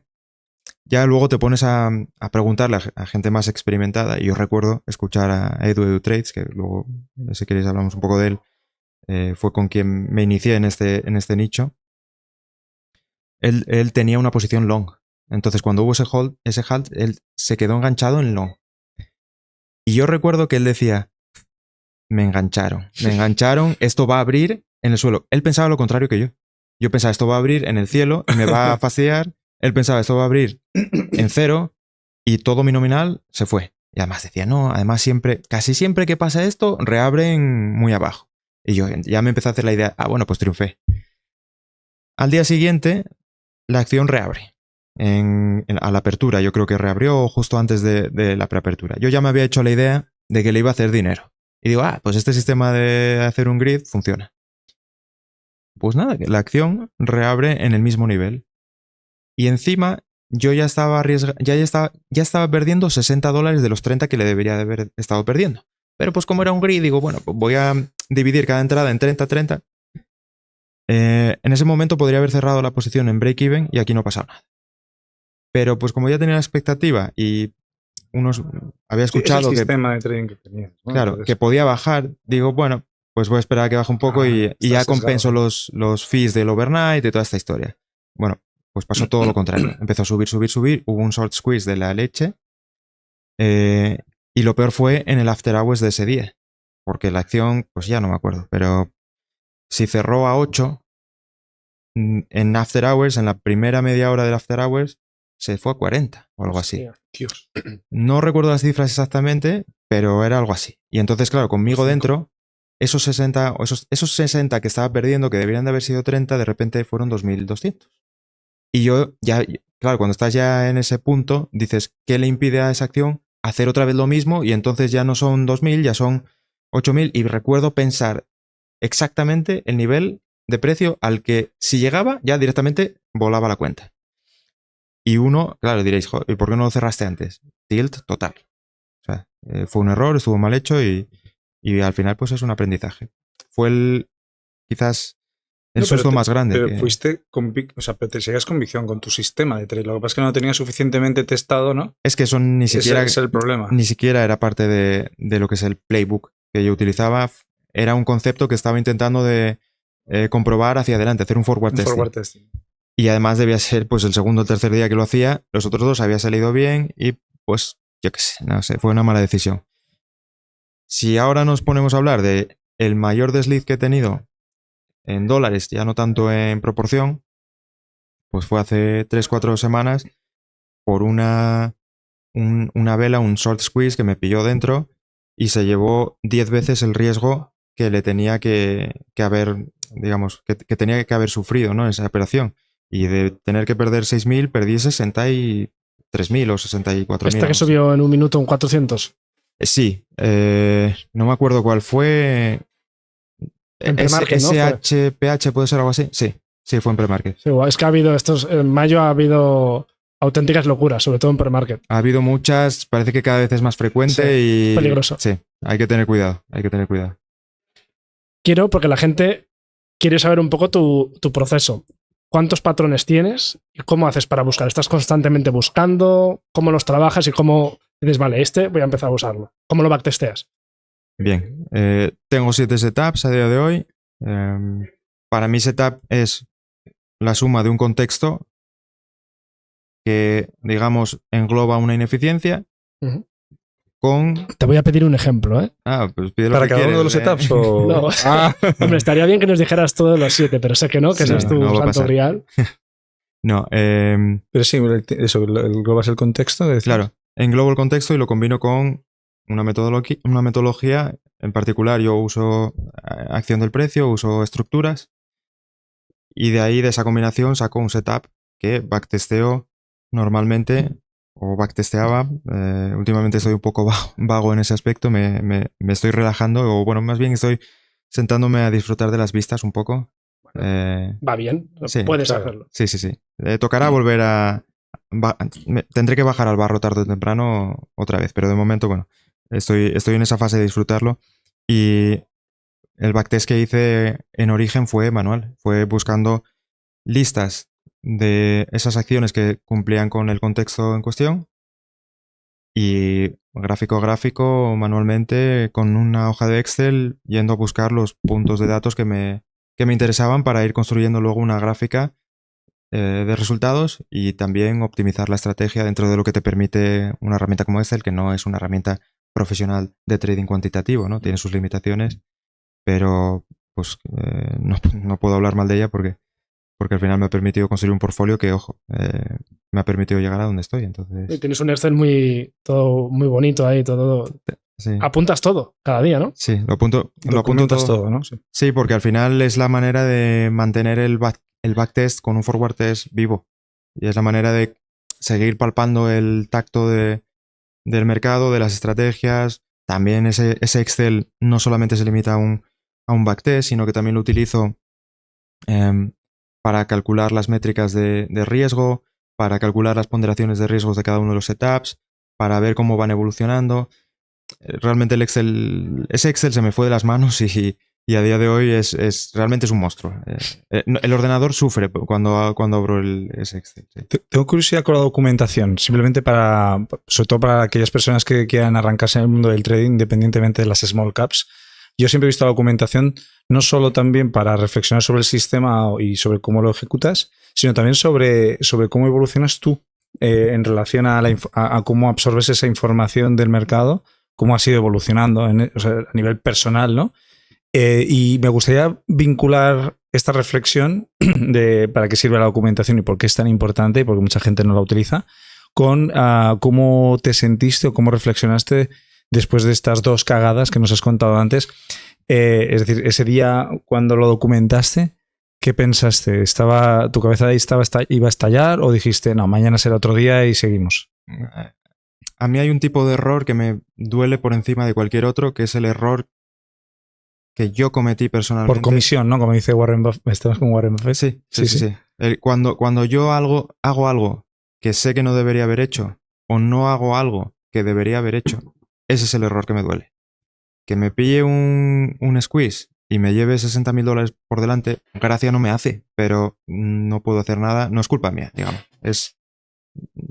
ya luego te pones a preguntarle a gente más experimentada. Y yo recuerdo escuchar a Edu Trades, que luego, si queréis, hablamos un poco de él. Fue con quien me inicié en este nicho. Él tenía una posición long. Entonces, cuando hubo ese halt, él se quedó enganchado en long. Y yo recuerdo que él decía, me engancharon, esto va a abrir en el suelo. Él pensaba lo contrario que yo. Yo pensaba, esto va a abrir en el cielo y me va a fastidiar. Él pensaba, esto va a abrir en cero y todo mi nominal se fue. Y además decía, no, además casi siempre que pasa esto, reabren muy abajo. Y yo ya me empecé a hacer la idea, bueno, pues triunfé. Al día siguiente, la acción reabre. A la apertura, yo creo que reabrió justo antes de la preapertura. Yo ya me había hecho la idea de que le iba a hacer dinero. Y digo, pues este sistema de hacer un grid funciona. Pues nada, la acción reabre en el mismo nivel. Y encima, yo ya estaba perdiendo $60 de los 30 que le debería de haber estado perdiendo. Pero pues como era un grid, digo, bueno, pues voy a dividir cada entrada en 30-30. En ese momento podría haber cerrado la posición en break-even y aquí no pasaba nada. Pero pues como ya tenía la expectativa y había escuchado es el sistema de trading que tenías, ¿no? Claro, entonces, que podía bajar, digo, bueno, pues voy a esperar a que baje un poco y ya compenso los fees del overnight y toda esta historia. Bueno, pues pasó todo lo contrario. Empezó a subir, hubo un short squeeze de la leche y lo peor fue en el after hours de ese día, porque la acción, pues ya no me acuerdo, pero si cerró a 8, en after hours, en la primera media hora del after hours, se fue a 40 o algo así. Dios. No recuerdo las cifras exactamente, pero era algo así. Y entonces, claro, conmigo dentro, esos 60 que estaba perdiendo, que deberían de haber sido 30, de repente fueron 2.200. Y yo ya, claro, cuando estás ya en ese punto, dices, ¿qué le impide a esa acción hacer otra vez lo mismo y entonces ya no son 2.000, ya son 8.000 y recuerdo pensar exactamente el nivel de precio al que si llegaba ya directamente volaba la cuenta. Y uno, claro, diréis, ¿y por qué no lo cerraste antes? Tilt total. O sea, fue un error, estuvo mal hecho y al final pues es un aprendizaje. Fue quizás el susto más grande. Pero fuiste pero te seguías convicción con tu sistema de trade. Lo que pasa es que no lo tenías suficientemente testado, ¿no? Es que eso ni siquiera... Ese es el problema. Ni siquiera era parte de lo que es el playbook que yo utilizaba. Era un concepto que estaba intentando de comprobar hacia adelante, hacer un forward testing. Y además debía ser pues el segundo o tercer día que lo hacía. Los otros dos había salido bien y pues yo qué sé, no sé, fue una mala decisión. Si ahora nos ponemos a hablar de el mayor desliz que he tenido en dólares, ya no tanto en proporción, pues fue hace 3-4 semanas por una vela, un short squeeze que me pilló dentro y se llevó 10 veces el riesgo que le tenía que haber, digamos, que tenía que haber sufrido, ¿no? Esa operación. Y de tener que perder 6.000, perdí 63.000 o 64.000. ¿Esta que subió en un minuto un 400? Sí, no me acuerdo cuál fue. En premarket, ¿no? SHPH puede ser algo así. Sí, fue en premarket. Sí, es que ha habido en mayo ha habido auténticas locuras, sobre todo en premarket. Ha habido muchas, parece que cada vez es más frecuente y peligroso. Sí, hay que tener cuidado, Quiero, porque la gente quiere saber un poco tu proceso. ¿Cuántos patrones tienes y cómo haces para buscar? ¿Estás constantemente buscando? ¿Cómo los trabajas y cómo dices, vale, voy a empezar a usarlo? ¿Cómo lo backtesteas? Bien, tengo 7 setups a día de hoy. Para mí setup es la suma de un contexto que, digamos, engloba una ineficiencia con... Te voy a pedir un ejemplo, ¿eh? Pues pide lo ¿Para que cada quieres, uno de los setups o...? No. Hombre, estaría bien que nos dijeras todos los 7, pero sé que no, que ese es tu santo grial. No, pero sí, eso, englobas el contexto. Claro, englobo el contexto y lo combino con una metodología. En particular, yo uso acción del precio, uso estructuras y de ahí, de esa combinación, saco un setup que backtesteo normalmente o backtesteaba. Últimamente estoy un poco vago en ese aspecto, me estoy relajando o bueno, más bien estoy sentándome a disfrutar de las vistas un poco. Va bien, sí, puedes hacerlo. Sí. Tocará volver a... tendré que bajar al barro tarde o temprano otra vez, pero de momento, bueno, estoy en esa fase de disfrutarlo y el backtest que hice en origen fue manual, fue buscando listas de esas acciones que cumplían con el contexto en cuestión y gráfico a gráfico, manualmente, con una hoja de Excel, yendo a buscar los puntos de datos que me interesaban para ir construyendo luego una gráfica de resultados y también optimizar la estrategia dentro de lo que te permite una herramienta como Excel, que no es una herramienta profesional de trading cuantitativo, ¿no? Tiene sus limitaciones, pero pues no puedo hablar mal de ella porque al final me ha permitido construir un portfolio que, ojo, me ha permitido llegar a donde estoy. Entonces... Tienes un Excel todo muy bonito ahí, todo... Sí. Apuntas todo cada día, ¿no? Sí, lo apunto todo, ¿no? Sí, porque al final es la manera de mantener el backtest con un forward test vivo. Y es la manera de seguir palpando el tacto del mercado, de las estrategias. También ese Excel no solamente se limita a un backtest, sino que también lo utilizo para calcular las métricas de riesgo, para calcular las ponderaciones de riesgos de cada uno de los setups, para ver cómo van evolucionando. Realmente ese Excel se me fue de las manos y a día de hoy realmente es un monstruo. El ordenador sufre cuando abro ese Excel. Sí. Tengo curiosidad con la documentación, simplemente sobre todo para aquellas personas que quieran arrancarse en el mundo del trading, independientemente de las small caps. Yo siempre he visto la documentación no solo también para reflexionar sobre el sistema y sobre cómo lo ejecutas, sino también sobre cómo evolucionas tú en relación a cómo absorbes esa información del mercado, cómo has ido evolucionando a nivel personal, ¿no? Y me gustaría vincular esta reflexión de para qué sirve la documentación y por qué es tan importante y por qué mucha gente no la utiliza, con cómo te sentiste o cómo reflexionaste después de estas 2 cagadas que nos has contado antes. Es decir, ese día cuando lo documentaste, ¿qué pensaste? ¿Tu cabeza ahí iba a estallar o dijiste, no, mañana será otro día y seguimos? a mí hay un tipo de error que me duele por encima de cualquier otro, que es el error que yo cometí personalmente. Por comisión, ¿no? Como dice Warren Buffett. ¿Estamos con Warren Buffett? Sí. Cuando yo hago algo que sé que no debería haber hecho, o no hago algo que debería haber hecho, ese es el error que me duele. Que me pille un squeeze y me lleve $60,000 por delante, gracia no me hace, pero no puedo hacer nada, no es culpa mía, digamos.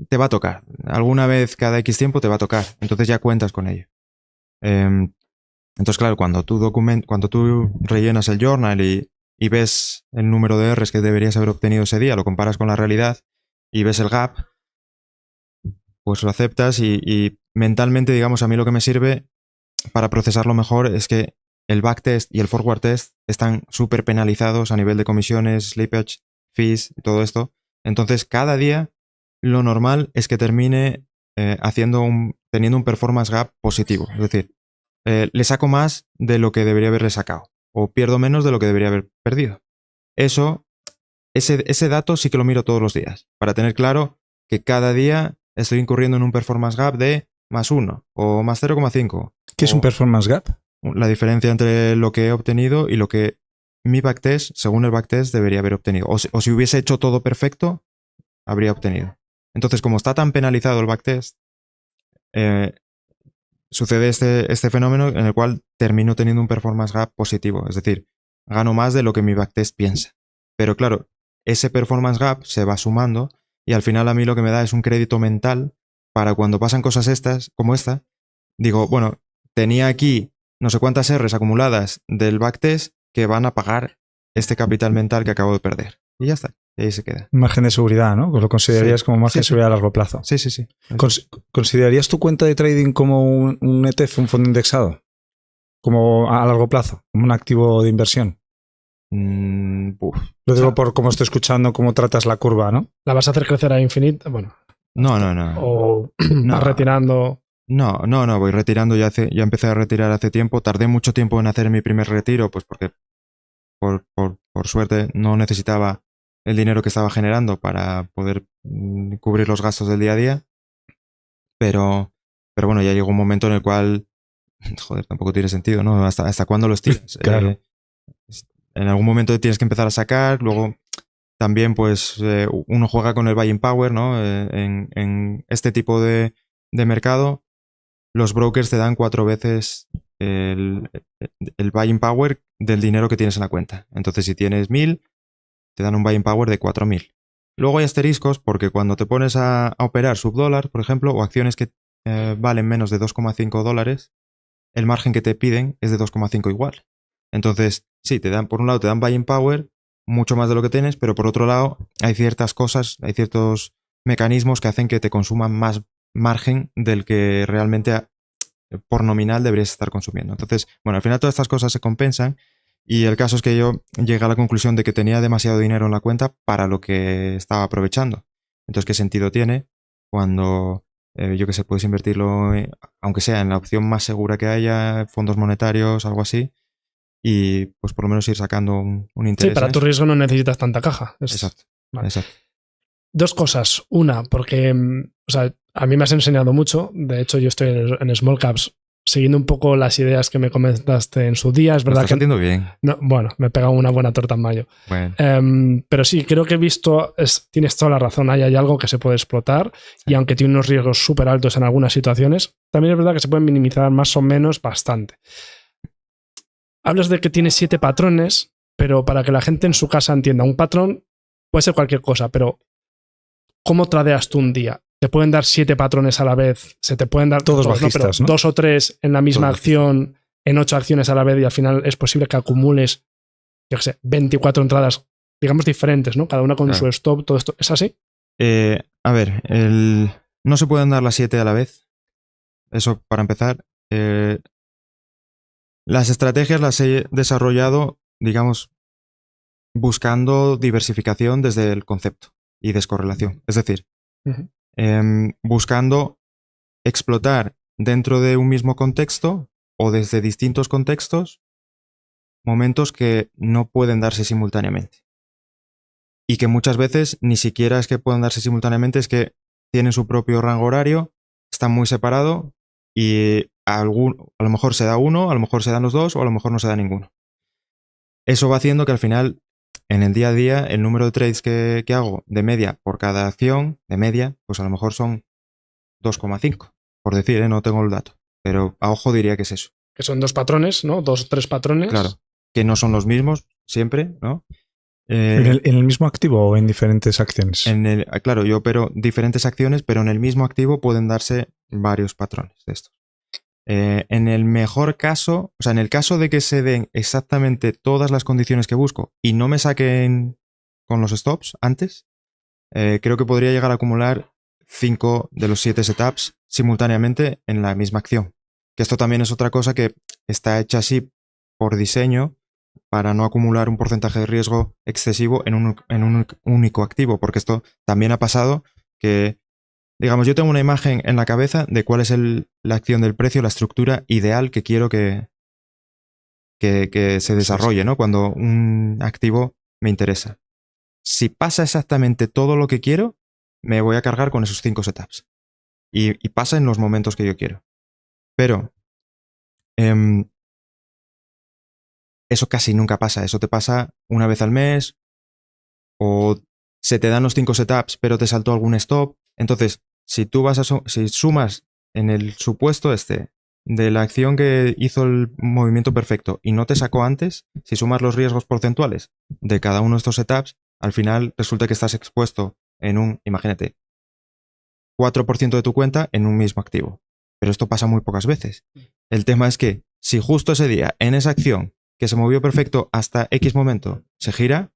Te va a tocar. Alguna vez cada X tiempo te va a tocar, entonces ya cuentas con ello. Entonces, claro, cuando tú rellenas el journal y ves el número de Rs que deberías haber obtenido ese día, lo comparas con la realidad y ves el gap, pues lo aceptas y mentalmente, digamos, a mí lo que me sirve para procesarlo mejor es que el backtest y el forward test están súper penalizados a nivel de comisiones, slippage, fees y todo esto. Entonces, cada día lo normal es que termine teniendo un performance gap positivo. Es decir, le saco más de lo que debería haberle sacado o pierdo menos de lo que debería haber perdido. Ese dato sí que lo miro todos los días para tener claro que cada día estoy incurriendo en un performance gap de +1 o +0,5. ¿Qué es un performance gap? La diferencia entre lo que he obtenido y lo que mi backtest, según el backtest, debería haber obtenido. O si hubiese hecho todo perfecto, habría obtenido. Entonces, como está tan penalizado el backtest, sucede este fenómeno en el cual termino teniendo un performance gap positivo. Es decir, gano más de lo que mi backtest piensa. Pero claro, ese performance gap se va sumando y al final a mí lo que me da es un crédito mental para cuando pasan cosas como esta, digo, bueno, tenía aquí no sé cuántas Rs acumuladas del backtest que van a pagar este capital mental que acabo de perder. Y ya está, y ahí se queda. Margen de seguridad, ¿no? Pues lo considerarías como margen de seguridad a largo plazo. Sí. ¿Considerarías tu cuenta de trading como un ETF, un fondo indexado? Como a largo plazo, como un activo de inversión. Lo digo por cómo estoy escuchando, cómo tratas la curva, ¿no? ¿La vas a hacer crecer a infinito? Bueno. No. ¿O vas retirando? No, voy retirando, ya empecé a retirar hace tiempo. Tardé mucho tiempo en hacer mi primer retiro, pues porque por suerte no necesitaba el dinero que estaba generando para poder cubrir los gastos del día a día. Pero bueno, ya llegó un momento en el cual, joder, tampoco tiene sentido, ¿no? ¿Hasta cuándo los tiras? Claro. En algún momento tienes que empezar a sacar, luego también pues uno juega con el buying power, ¿no? En este tipo de mercado, los brokers te dan 4 veces el buying power del dinero que tienes en la cuenta. Entonces, si tienes 1.000, te dan un buying power de 4.000. Luego hay asteriscos porque cuando te pones a operar subdólar, por ejemplo, o acciones que valen menos de $2,5, el margen que te piden es de 2,5 igual. Entonces, sí, por un lado te dan buying power, mucho más de lo que tienes, pero por otro lado hay ciertas cosas, hay ciertos mecanismos que hacen que te consuman más margen del que realmente por nominal deberías estar consumiendo. Entonces, bueno, al final todas estas cosas se compensan y el caso es que yo llegué a la conclusión de que tenía demasiado dinero en la cuenta para lo que estaba aprovechando. Entonces, ¿qué sentido tiene cuando, yo qué sé, puedes invertirlo, aunque sea en la opción más segura que haya, fondos monetarios, algo así, y pues por lo menos ir sacando un interés? Sí, para tu riesgo no necesitas tanta caja. Exacto. Vale. Exacto. Dos cosas. Una, porque a mí me has enseñado mucho. De hecho, yo estoy en Small Caps siguiendo un poco las ideas que me comentaste en su día. Es verdad que... entiendo bien. No, bueno, me he pegado una buena torta en mayo. Bueno. Pero sí, creo que he visto... tienes toda la razón. Hay algo que se puede explotar y aunque tiene unos riesgos súper altos en algunas situaciones, también es verdad que se pueden minimizar más o menos bastante. Hablas de que tienes 7 patrones, pero para que la gente en su casa entienda, un patrón puede ser cualquier cosa, pero ¿cómo tradeas tú un día? ¿Te pueden dar 7 patrones a la vez? ¿Se te pueden dar todos bajistas, pero ¿no? 2 o 3 en la misma acción, en 8 acciones a la vez y al final es posible que acumules, yo qué sé, 24 entradas, digamos, diferentes, ¿no? Cada una con su stop, todo esto. ¿Es así? A ver, no se pueden dar las 7 a la vez. Eso para empezar. Las estrategias las he desarrollado, digamos, buscando diversificación desde el concepto y descorrelación. Es decir, buscando explotar dentro de un mismo contexto o desde distintos contextos momentos que no pueden darse simultáneamente. Y que muchas veces ni siquiera es que puedan darse simultáneamente, es que tienen su propio rango horario, está muy separado y a lo mejor se da uno, a lo mejor se dan los dos o a lo mejor no se da ninguno. Eso va haciendo que al final, en el día a día, el número de trades que hago de media por cada acción, de media, pues a lo mejor son 2,5, por decir, no tengo el dato. Pero a ojo diría que es eso. Que son 2 patrones, ¿no? 2 o 3 patrones. Claro, que no son los mismos siempre, ¿no? ¿En el mismo activo o en diferentes acciones? Claro, yo opero diferentes acciones, pero en el mismo activo pueden darse varios patrones de estos. En el mejor caso, o sea, en el caso de que se den exactamente todas las condiciones que busco y no me saquen con los stops antes, creo que podría llegar a acumular 5 de los 7 setups simultáneamente en la misma acción. Que esto también es otra cosa que está hecha así por diseño para no acumular un porcentaje de riesgo excesivo en un único activo, porque esto también ha pasado que, digamos, yo tengo una imagen en la cabeza de cuál es la acción del precio, la estructura ideal que quiero que se desarrolle, ¿no? Cuando un activo me interesa. Si pasa exactamente todo lo que quiero, me voy a cargar con esos 5 setups. Y pasa en los momentos que yo quiero. Pero eso casi nunca pasa. Eso te pasa una vez al mes o se te dan los 5 setups pero te saltó algún stop. Entonces, si tú si sumas en el supuesto de la acción que hizo el movimiento perfecto y no te sacó antes, si sumas los riesgos porcentuales de cada uno de estos setups, al final resulta que estás expuesto en imagínate, 4% de tu cuenta en un mismo activo. Pero esto pasa muy pocas veces. El tema es que si justo ese día, en esa acción que se movió perfecto hasta X momento, se gira,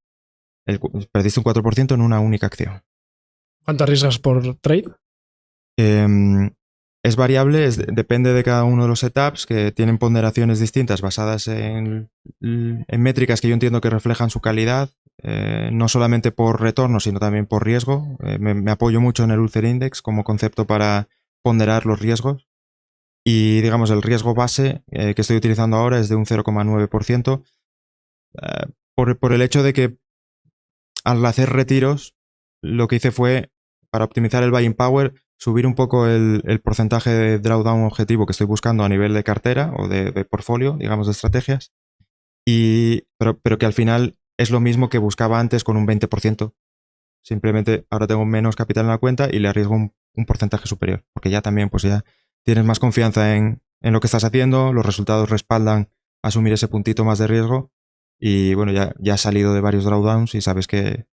perdiste un 4% en una única acción. ¿Cuánto arriesgas por trade? Es variable, depende de cada uno de los setups que tienen ponderaciones distintas basadas en métricas que yo entiendo que reflejan su calidad, no solamente por retorno, sino también por riesgo. Me apoyo mucho en el Ulcer Index como concepto para ponderar los riesgos. Y digamos, el riesgo base que estoy utilizando ahora es de un 0,9%, por el hecho de que al hacer retiros, lo que hice fue, para optimizar el buying power, subir un poco el porcentaje de drawdown objetivo que estoy buscando a nivel de cartera o de portfolio, digamos, de estrategias, pero que al final es lo mismo que buscaba antes con un 20%. Simplemente ahora tengo menos capital en la cuenta y le arriesgo un porcentaje superior, porque ya también pues ya tienes más confianza en lo que estás haciendo, los resultados respaldan asumir ese puntito más de riesgo y bueno, ya has salido de varios drawdowns y sabes que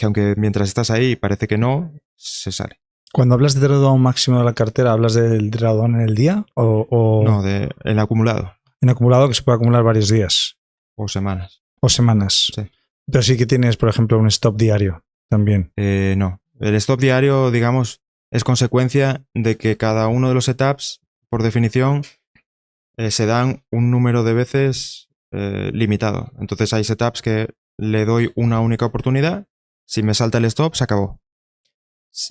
aunque mientras estás ahí parece que no, se sale. Cuando hablas de drawdown máximo de la cartera, ¿hablas del drawdown en el día o...? No, en acumulado. En acumulado, que se puede acumular varios días. O semanas. O semanas. Sí. Pero sí que tienes, por ejemplo, un stop diario también. No. El stop diario, digamos, es consecuencia de que cada uno de los setups, por definición, se dan un número de veces limitado. Entonces hay setups que le doy una única oportunidad. Si me salta el stop, se acabó.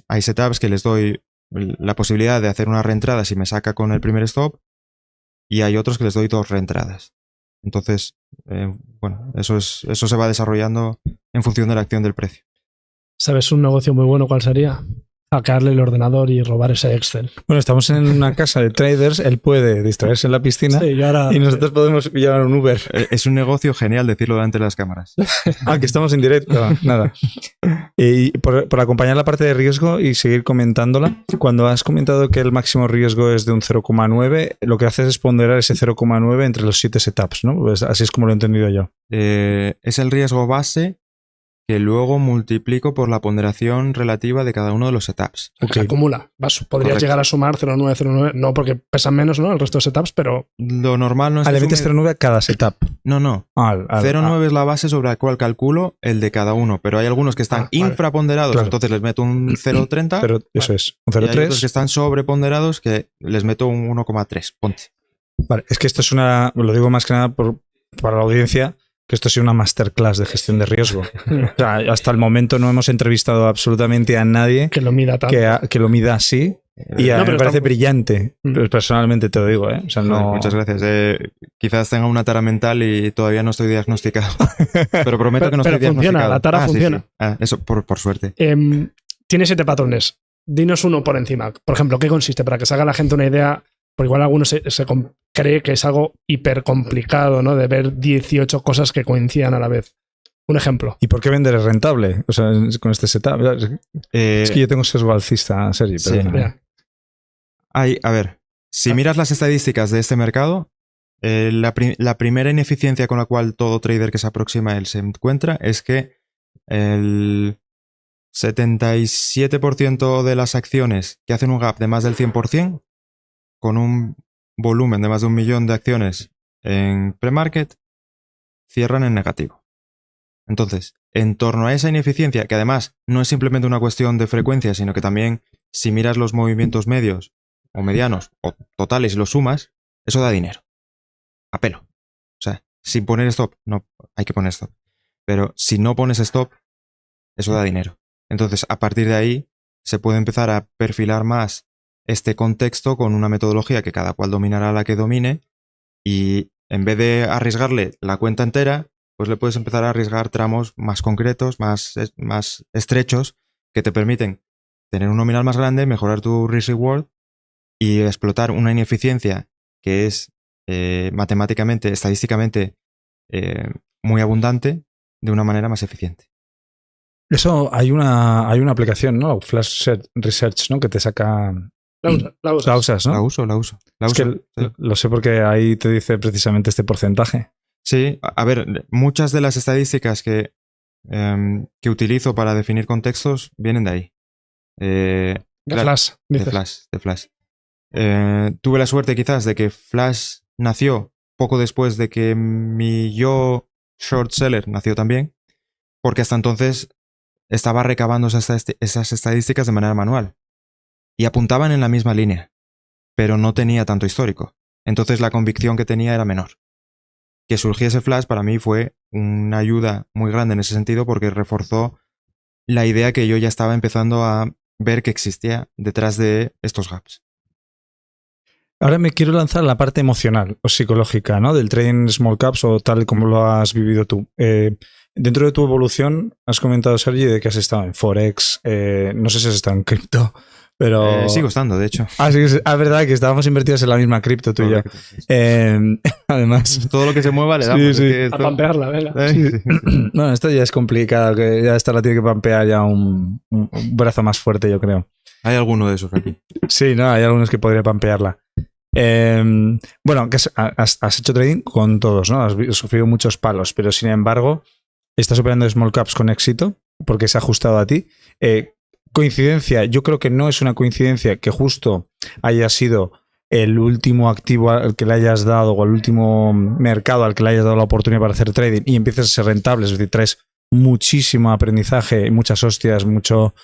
Hay setups que les doy la posibilidad de hacer una reentrada si me saca con el primer stop. Y hay otros que les doy 2 reentradas. Entonces, bueno, eso se va desarrollando en función de la acción del precio. ¿Sabes un negocio muy bueno cuál sería? Hackearle el ordenador y robar ese Excel. Bueno, estamos en una casa de traders, él puede distraerse en la piscina y nosotros podemos llevar un Uber. Es un negocio genial decirlo delante de las cámaras. Que estamos en directo. Nada. Y por acompañar la parte de riesgo y seguir comentándola, cuando has comentado que el máximo riesgo es de un 0,9, lo que haces es ponderar ese 0,9 entre los 7 setups, ¿no? Pues así es como lo he entendido yo. Es el riesgo base que luego multiplico por la ponderación relativa de cada uno de los setups. Okay. Acumula. Podrías llegar a sumar 0,9, no porque pesan menos, ¿no? El resto de setups, pero... Lo normal no es... le metes 0,9 a cada setup. No. 0,9 es la base sobre la cual calculo el de cada uno, pero hay algunos que están infraponderados, claro. Entonces les meto un 0,30. Pero eso es, un 0,3. Y hay otros que están sobreponderados que les meto un 1,3. Ponte. Vale, es que esto es lo digo más que nada para la audiencia, que esto ha sido una masterclass de gestión de riesgo. O sea, hasta el momento no hemos entrevistado absolutamente a nadie que lo mida tanto. Que lo mida así. Y me parece brillante, personalmente te lo digo. O sea, no... Muchas gracias. Quizás tenga una tara mental y todavía no estoy diagnosticado. Pero prometo que no estoy diagnosticado. La tara funciona. Sí. Eso por suerte. Tiene 7 patrones. dinos uno por encima. Por ejemplo, ¿qué consiste? Para que se haga la gente una idea, porque igual alguno cree que es algo hiper complicado, ¿no? De ver 18 cosas que coincidan a la vez. Un ejemplo. ¿Y por qué vender es rentable? O sea, con este setup. Es que yo tengo sesgo alcista, Sergi. Sí. A ver, si miras las estadísticas de este mercado, la primera ineficiencia con la cual todo trader que se aproxima a él se encuentra es que el 77% de las acciones que hacen un gap de más del 100%, con un volumen de más de 1 millón de acciones en pre-market, cierran en negativo. Entonces, en torno a esa ineficiencia, que además no es simplemente una cuestión de frecuencia, sino que también si miras los movimientos medios o medianos o totales y los sumas, eso da dinero. A pelo. O sea, sin poner stop, no hay que poner stop. Pero si no pones stop, eso da dinero. Entonces, a partir de ahí, se puede empezar a perfilar más este contexto con una metodología que cada cual dominará la que domine, y en vez de arriesgarle la cuenta entera, pues le puedes empezar a arriesgar tramos más concretos, más estrechos, que te permiten tener un nominal más grande, mejorar tu risk-reward y explotar una ineficiencia que es matemáticamente, estadísticamente muy abundante de una manera más eficiente. Eso, hay una aplicación, ¿no? Flash Research, ¿no? Que te saca... La usas, ¿no? La uso. Es que sí. Lo sé porque ahí te dice precisamente este porcentaje. Sí, a ver, muchas de las estadísticas que utilizo para definir contextos vienen de ahí. De Flash. De Flash. Tuve la suerte quizás de que Flash nació poco después de que mi yo short seller nació también, porque hasta entonces estaba recabando esas estadísticas de manera manual y apuntaban en la misma línea, pero no tenía tanto histórico. Entonces la convicción que tenía era menor. Que surgiese Flash para mí fue una ayuda muy grande en ese sentido, porque reforzó la idea que yo ya estaba empezando a ver que existía detrás de estos gaps. Ahora me quiero lanzar a la parte emocional o psicológica, ¿no? Del trading small caps, o tal como lo has vivido tú. Dentro de tu evolución, has comentado, Sergi, de que has estado en Forex, no sé si has estado en cripto, pero... Sigo estando, de hecho. Sí, es verdad que estábamos invertidos en la misma cripto tú y yo. Además... Todo lo que se mueva le damos. Sí. A pampearla, venga. Sí. Bueno, esto ya es complicado, que ya esta la tiene que pampear ya un brazo más fuerte, yo creo. Hay alguno de esos aquí. Sí, no, hay algunos que podría pampearla. Bueno, que has hecho trading con todos, ¿no? Has sufrido muchos palos, pero sin embargo, estás operando small caps con éxito porque se ha ajustado a ti. Coincidencia, yo creo que no es una coincidencia que justo haya sido el último activo al que le hayas dado, o el último mercado al que le hayas dado la oportunidad para hacer trading y empieces a ser rentable, es decir, traes muchísimo aprendizaje, muchas hostias, mucho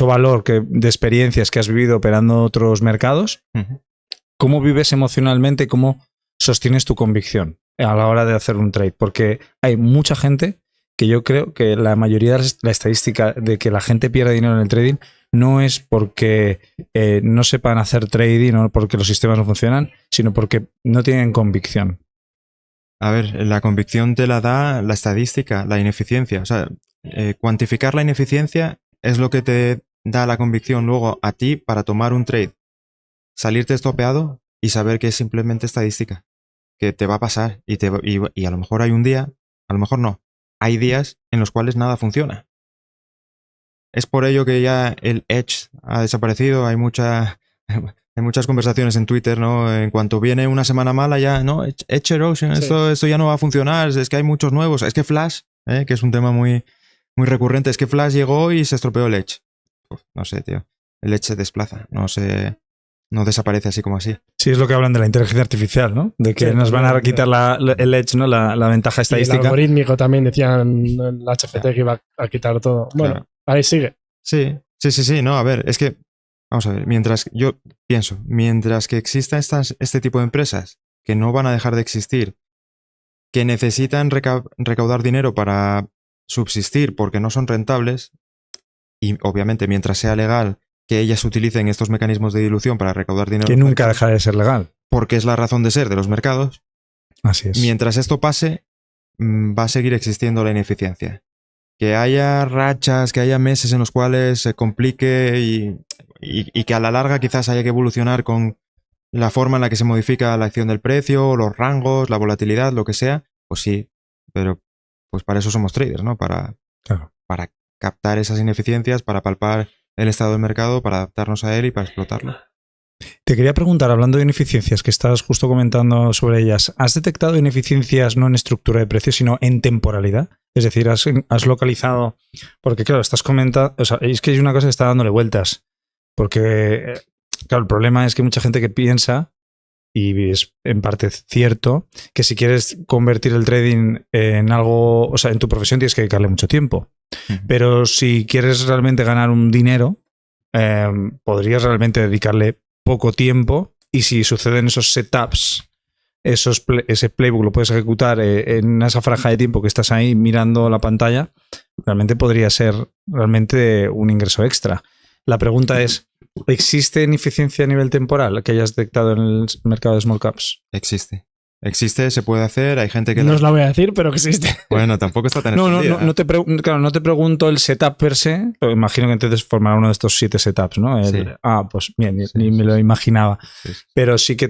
valor de experiencias que has vivido operando otros mercados. ¿Cómo vives emocionalmente? ¿Cómo sostienes tu convicción a la hora de hacer un trade? Porque hay mucha gente que yo creo que la mayoría de la estadística de que la gente pierde dinero en el trading no es porque no sepan hacer trading o porque los sistemas no funcionan, sino porque no tienen convicción. A ver, la convicción te la da la estadística, la ineficiencia. O sea, cuantificar la ineficiencia es lo que te da la convicción luego a ti para tomar un trade, salirte estopeado y saber que es simplemente estadística, que te va a pasar y a lo mejor hay un día, a lo mejor no, hay días en los cuales nada funciona. Es por ello que ya el edge ha desaparecido, hay muchas conversaciones en Twitter, ¿no? En cuanto viene una semana mala ya, no, edge erosion, sí. Esto ya no va a funcionar, es que hay muchos nuevos, es que Flash, que es un tema muy, muy recurrente, es que Flash llegó y se estropeó el edge. No sé, tío, el edge se desplaza, no desaparece así como así. Sí, es lo que hablan de la inteligencia artificial, ¿no? De que nos van a quitar el edge, ¿no? La ventaja estadística. Y el algorítmico también decían la HFT que iba a quitar todo. Bueno, claro. Ahí sigue. Sí, no, a ver, es que vamos a ver, mientras que exista este tipo de empresas que no van a dejar de existir, que necesitan recaudar dinero para subsistir porque no son rentables, y obviamente mientras sea legal que ellas utilicen estos mecanismos de dilución para recaudar dinero. Que nunca deja de ser legal. Porque es la razón de ser de los mercados. Así es. Mientras esto pase, va a seguir existiendo la ineficiencia. que haya rachas, que haya meses en los cuales se complique y que a la larga quizás haya que evolucionar con la forma en la que se modifica la acción del precio, los rangos, la volatilidad, lo que sea, pues sí, pero pues para eso somos traders, ¿no? Claro. Para captar esas ineficiencias, para palpar el estado del mercado, para adaptarnos a él y para explotarlo. Te quería preguntar, hablando de ineficiencias, que estás justo comentando sobre ellas, ¿has detectado ineficiencias no en estructura de precios, sino en temporalidad? Es decir, has localizado, porque claro, estás comentando, o sea, es que hay una cosa que está dándole vueltas, porque claro, el problema es que hay mucha gente que piensa, y es en parte cierto, que si quieres convertir el trading en algo, o sea, en tu profesión tienes que dedicarle mucho tiempo. Pero si quieres realmente ganar un dinero, podrías realmente dedicarle poco tiempo, y si suceden esos setups, ese playbook lo puedes ejecutar en esa franja de tiempo que estás ahí mirando la pantalla, realmente podría ser realmente un ingreso extra. La pregunta es, ¿existe ineficiencia a nivel temporal que hayas detectado en el mercado de small caps? Existe. Existe, se puede hacer, hay gente que... No os la voy a decir, pero que existe. Bueno, tampoco está tan escondida. Claro, no te pregunto el setup per se, pero imagino que entonces formará uno de estos 7 setups, ¿no? Sí. Pues bien, ni me lo imaginaba. Sí. Pero sí que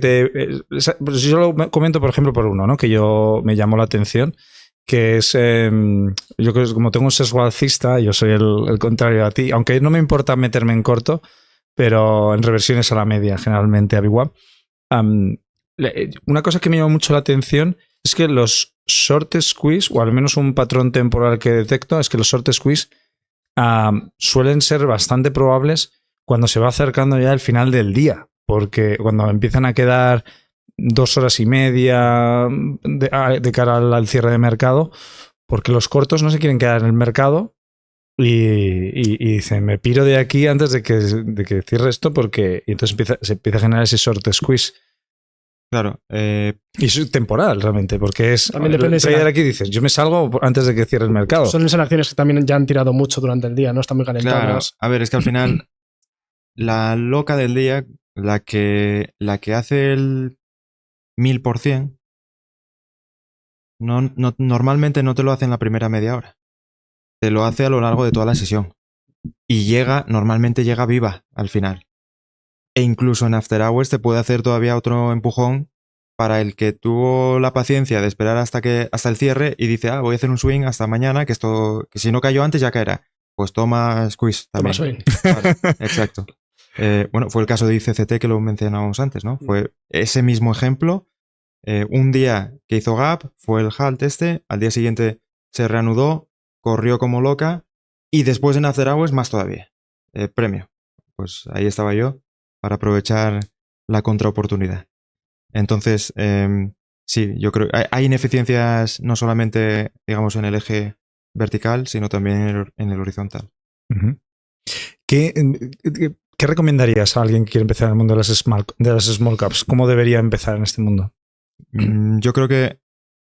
pues yo lo comento, por ejemplo, por uno, ¿no? Que yo me llamó la atención, que es, yo creo que como tengo un sesgo alcista, yo soy el contrario a ti, aunque no me importa meterme en corto, pero en reversiones a la media, generalmente a VWAP. Una cosa que me llama mucho la atención es que los short squeeze, o al menos un patrón temporal que detecto, es que los short squeeze suelen ser bastante probables cuando se va acercando ya el final del día, porque cuando empiezan a quedar 2 horas y media de cara al cierre de mercado, porque los cortos no se quieren quedar en el mercado y dicen, me piro de aquí antes de que cierre esto, porque y entonces se empieza a generar ese short squeeze. Claro. Y es temporal realmente, porque es... También depende el trader aquí dices, yo me salgo antes de que cierre el mercado. Son esas acciones que también ya han tirado mucho durante el día, ¿no? Están muy calentadas. Claro. A ver, es que al final la loca del día, la que hace el 1000%, normalmente no te lo hace en la primera media hora. Te lo hace a lo largo de toda la sesión. Y normalmente llega viva al final. E incluso en After Hours te puede hacer todavía otro empujón para el que tuvo la paciencia de esperar hasta el cierre y dice, voy a hacer un swing hasta mañana, que si no cayó antes ya caerá. Pues toma squeeze también. Toma swing. Vale, exacto. Bueno, fue el caso de ICCT que lo mencionábamos antes, ¿no? Fue ese mismo ejemplo. Un día que hizo gap, fue el halt al día siguiente se reanudó, corrió como loca y después en After Hours más todavía. Premio. Pues ahí estaba yo para aprovechar la contraoportunidad. Entonces, sí, yo creo que hay ineficiencias no solamente, digamos, en el eje vertical, sino también en el horizontal. Uh-huh. ¿Qué recomendarías a alguien que quiere empezar en el mundo de las small caps? ¿Cómo debería empezar en este mundo? Yo creo que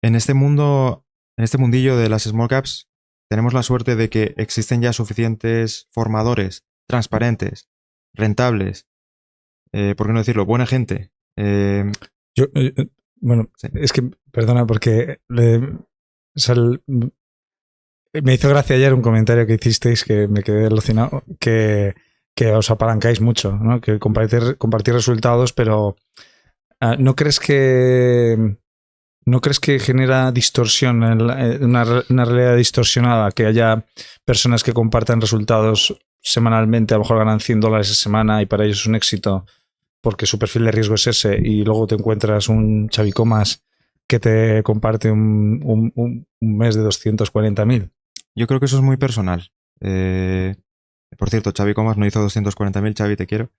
en este mundo, en este mundillo de las small caps, tenemos la suerte de que existen ya suficientes formadores transparentes, rentables, ¿por qué no decirlo? Buena gente. Bueno, sí. Es que, perdona, porque me hizo gracia ayer un comentario que hicisteis que me quedé alucinado, que os apalancáis mucho, ¿no? Que compartir resultados, pero ¿no crees que genera distorsión, una realidad distorsionada, que haya personas que compartan resultados semanalmente, a lo mejor ganan $100 a semana y para ellos es un éxito porque su perfil de riesgo es ese, y luego te encuentras un Xavi Comas que te comparte un mes de 240.000? Yo creo que eso es muy personal. Por cierto, Xavi Comas no hizo 240.000, Xavi, te quiero.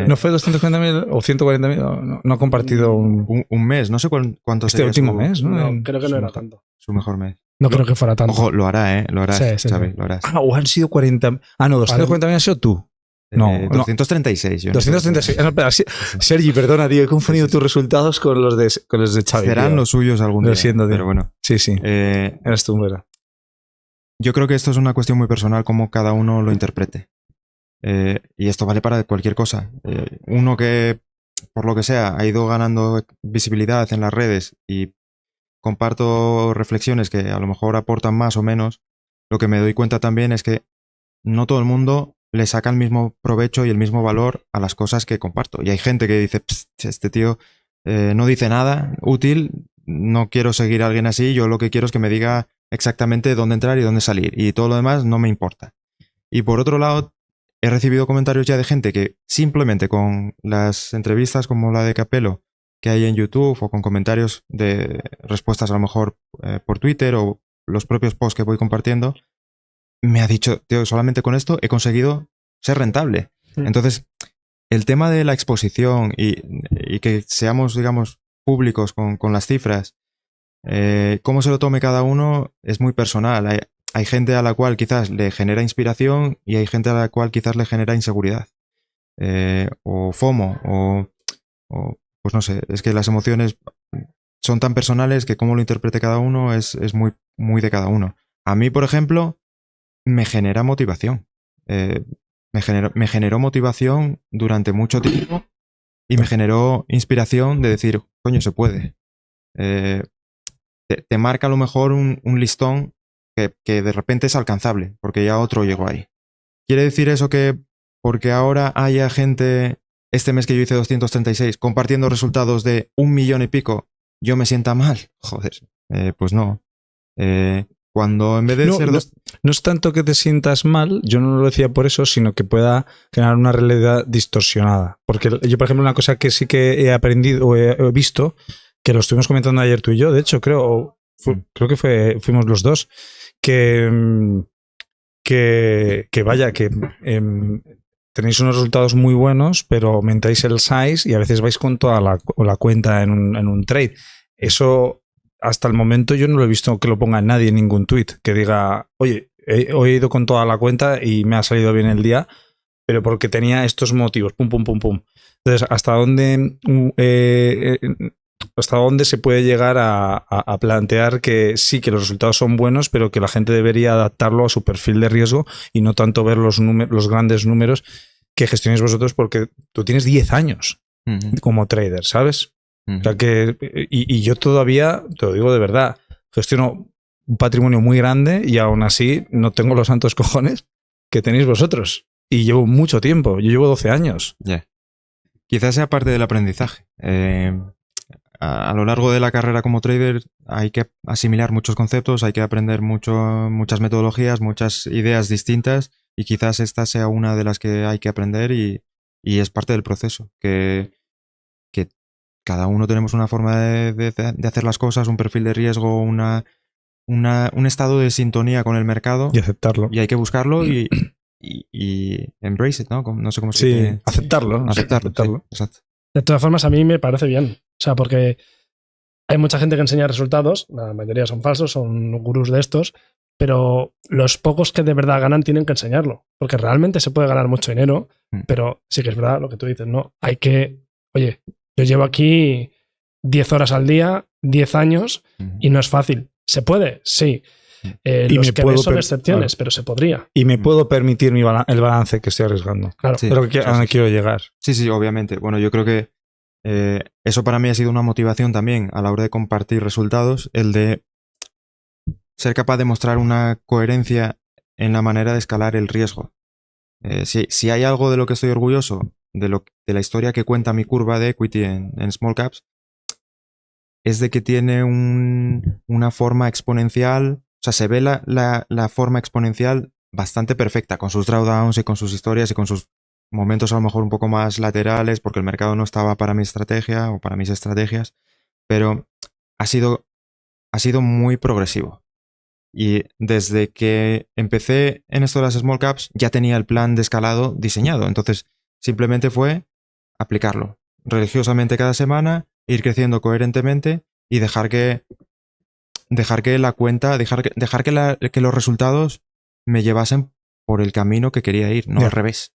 ¿No fue 240.000 o 140.000? No ha compartido un mes, no sé cuánto este último mes, ¿no? Creo que no era tanto. Su mejor mes. No creo que fuera tanto. Ojo, lo hará, ¿eh? Lo harás, sí, Xavi, sí. lo harás. O han sido 40... no, 240.000 ha sido tú. No, 236. Yo 236. No, espera, Sergi, perdona, tío, he confundido tus resultados con los de Xavi. Serán tío. los suyos algún día. Lo siento, tío. Pero bueno. Sí. Eres tú, ¿verdad? Yo creo que esto es una cuestión muy personal, cómo cada uno lo interprete. Y esto vale para cualquier cosa. Uno que, por lo que sea, ha ido ganando visibilidad en las redes y comparto reflexiones que a lo mejor aportan más o menos, lo que me doy cuenta también es que no todo el mundo le saca el mismo provecho y el mismo valor a las cosas que comparto. Y hay gente que dice, este tío no dice nada útil, no quiero seguir a alguien así, yo lo que quiero es que me diga exactamente dónde entrar y dónde salir. Y todo lo demás no me importa. Y por otro lado, he recibido comentarios ya de gente que simplemente con las entrevistas como la de Capello que hay en YouTube o con comentarios de respuestas a lo mejor por Twitter o los propios posts que voy compartiendo, me ha dicho, tío, solamente con esto he conseguido ser rentable. Entonces, el tema de la exposición y que seamos, digamos, públicos con las cifras, cómo se lo tome cada uno es muy personal. Hay gente a la cual quizás le genera inspiración y hay gente a la cual quizás le genera inseguridad. O FOMO, o pues no sé, es que las emociones son tan personales que cómo lo interprete cada uno es muy, muy de cada uno. A mí, por ejemplo, me genera motivación. Me generó motivación durante mucho tiempo y me generó inspiración de decir, coño, se puede. Te marca a lo mejor un listón que de repente es alcanzable, porque ya otro llegó ahí. ¿Quiere decir eso que porque ahora haya gente, este mes que yo hice 236, compartiendo resultados de 1 millón y pico, yo me sienta mal? Joder, pues no. Cuando en vez de ser... No es tanto que te sientas mal, yo no lo decía por eso, sino que pueda generar una realidad distorsionada. Porque yo, por ejemplo, una cosa que sí que he aprendido o he visto, que lo estuvimos comentando ayer tú y yo, de hecho, creo que fuimos los dos, que tenéis unos resultados muy buenos, pero aumentáis el size y a veces vais con toda la cuenta en un trade. Eso, hasta el momento, yo no lo he visto que lo ponga nadie en ningún tweet, que diga, oye, hoy he ido con toda la cuenta y me ha salido bien el día, pero porque tenía estos motivos, pum, pum, pum, pum. Entonces, ¿hasta dónde se puede llegar a plantear que sí, que los resultados son buenos, pero que la gente debería adaptarlo a su perfil de riesgo y no tanto ver los grandes números que gestionéis vosotros, porque tú tienes 10 años como trader, ¿sabes? O sea que, y yo todavía, te lo digo de verdad, gestiono un patrimonio muy grande y aún así no tengo los santos cojones que tenéis vosotros. Y llevo mucho tiempo, yo llevo 12 años. Yeah. Quizás sea parte del aprendizaje. A lo largo de la carrera como trader hay que asimilar muchos conceptos, hay que aprender muchas metodologías, muchas ideas distintas y quizás esta sea una de las que hay que aprender y es parte del proceso. Que cada uno tenemos una forma de hacer las cosas, un perfil de riesgo, un estado de sintonía con el mercado. Y aceptarlo. Y hay que buscarlo y embrace it, ¿no? No sé cómo se dice. Sí, aceptarlo. Aceptarlo. Sí, exacto. De todas formas, a mí me parece bien. O sea, porque hay mucha gente que enseña resultados, la mayoría son falsos, son gurús de estos, pero los pocos que de verdad ganan tienen que enseñarlo. Porque realmente se puede ganar mucho dinero, pero sí que es verdad lo que tú dices, ¿no? Hay que... Oye, yo llevo aquí 10 horas al día, 10 años, y no es fácil. ¿Se puede? Sí. Los que ves son excepciones, pero se podría. Y me puedo permitir el balance que estoy arriesgando. Claro. Sí, pero a donde quiero llegar. Sí, obviamente. Bueno, yo creo que eso para mí ha sido una motivación también a la hora de compartir resultados, el de ser capaz de mostrar una coherencia en la manera de escalar el riesgo. Si hay algo de lo que estoy orgulloso, de la historia que cuenta mi curva de equity en small caps, es de que tiene una forma exponencial. O sea, se ve la forma exponencial bastante perfecta, con sus drawdowns y con sus historias y con sus momentos a lo mejor un poco más laterales, porque el mercado no estaba para mi estrategia o para mis estrategias, pero ha sido muy progresivo. Y desde que empecé en esto de las small caps, ya tenía el plan de escalado diseñado. Entonces, simplemente fue aplicarlo religiosamente cada semana, ir creciendo coherentemente y dejar que la cuenta, dejar que los resultados me llevasen por el camino que quería ir, no al revés.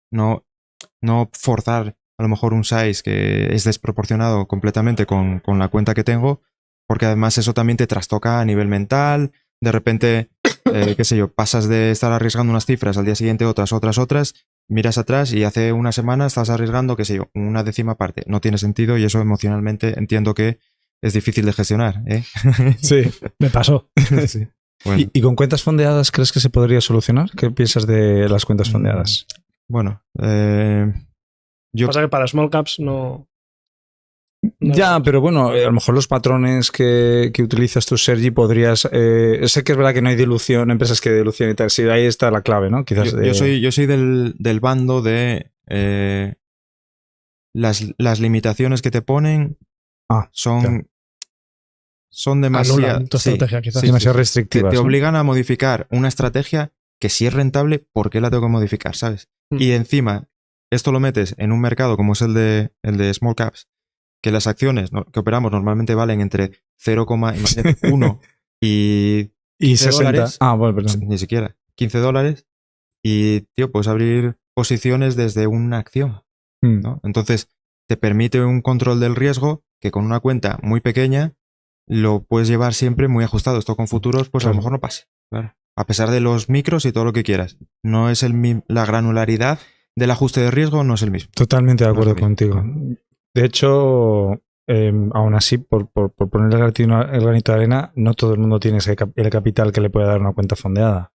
No forzar a lo mejor un size que es desproporcionado completamente con la cuenta que tengo, porque además eso también te trastoca a nivel mental. De repente, qué sé yo, pasas de estar arriesgando unas cifras, al día siguiente otras, miras atrás y hace una semana estás arriesgando, qué sé yo, una décima parte. No tiene sentido y eso emocionalmente entiendo que es difícil de gestionar, ¿eh? Sí, me pasó. Sí. Bueno, ¿Y con cuentas fondeadas crees que se podría solucionar? ¿Qué piensas de las cuentas fondeadas? bueno, yo Pasa que para small caps no. Ya, pero bueno, a lo mejor los patrones que utilizas tú, Sergi, podrías... sé que es verdad que no hay dilución, empresas que dilución y tal. Sí, ahí está la clave, ¿no? Quizás yo soy del bando de las limitaciones que te ponen son demasiado... Anulan tu estrategia, quizás. demasiado restrictivas. Te ¿no? obligan a modificar una estrategia que si es rentable, ¿por qué la tengo que modificar? ¿Sabes? Y encima, esto lo metes en un mercado como es el de small caps, que las acciones que operamos normalmente valen entre 0,1 y 60 dólares. Bueno, perdón. Ni siquiera. $15. Y, tío, puedes abrir posiciones desde una acción, ¿no? Entonces, te permite un control del riesgo que con una cuenta muy pequeña lo puedes llevar siempre muy ajustado. Esto con futuros, pues Claro. a lo mejor no pase. Claro. A pesar de los micros y todo lo que quieras. No es la granularidad del ajuste de riesgo no es el mismo. Totalmente de No es acuerdo lo mismo. contigo. De hecho, aún así, por poner el granito de arena, no todo el mundo tiene el capital que le puede dar una cuenta fondeada.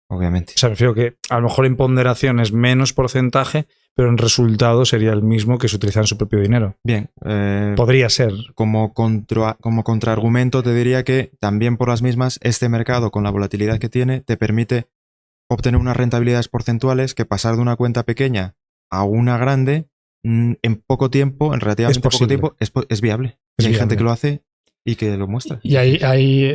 Obviamente. O sea, me refiero que a lo mejor en ponderación es menos porcentaje, pero en resultado sería el mismo que si utilizan su propio dinero. Bien. Podría ser. Como contraargumento te diría que también por las mismas, este mercado con la volatilidad que tiene te permite obtener unas rentabilidades porcentuales que pasar de una cuenta pequeña a una grande en poco tiempo, en relativamente poco tiempo, es viable. Es Y hay viable. gente que lo hace y que lo muestra. Y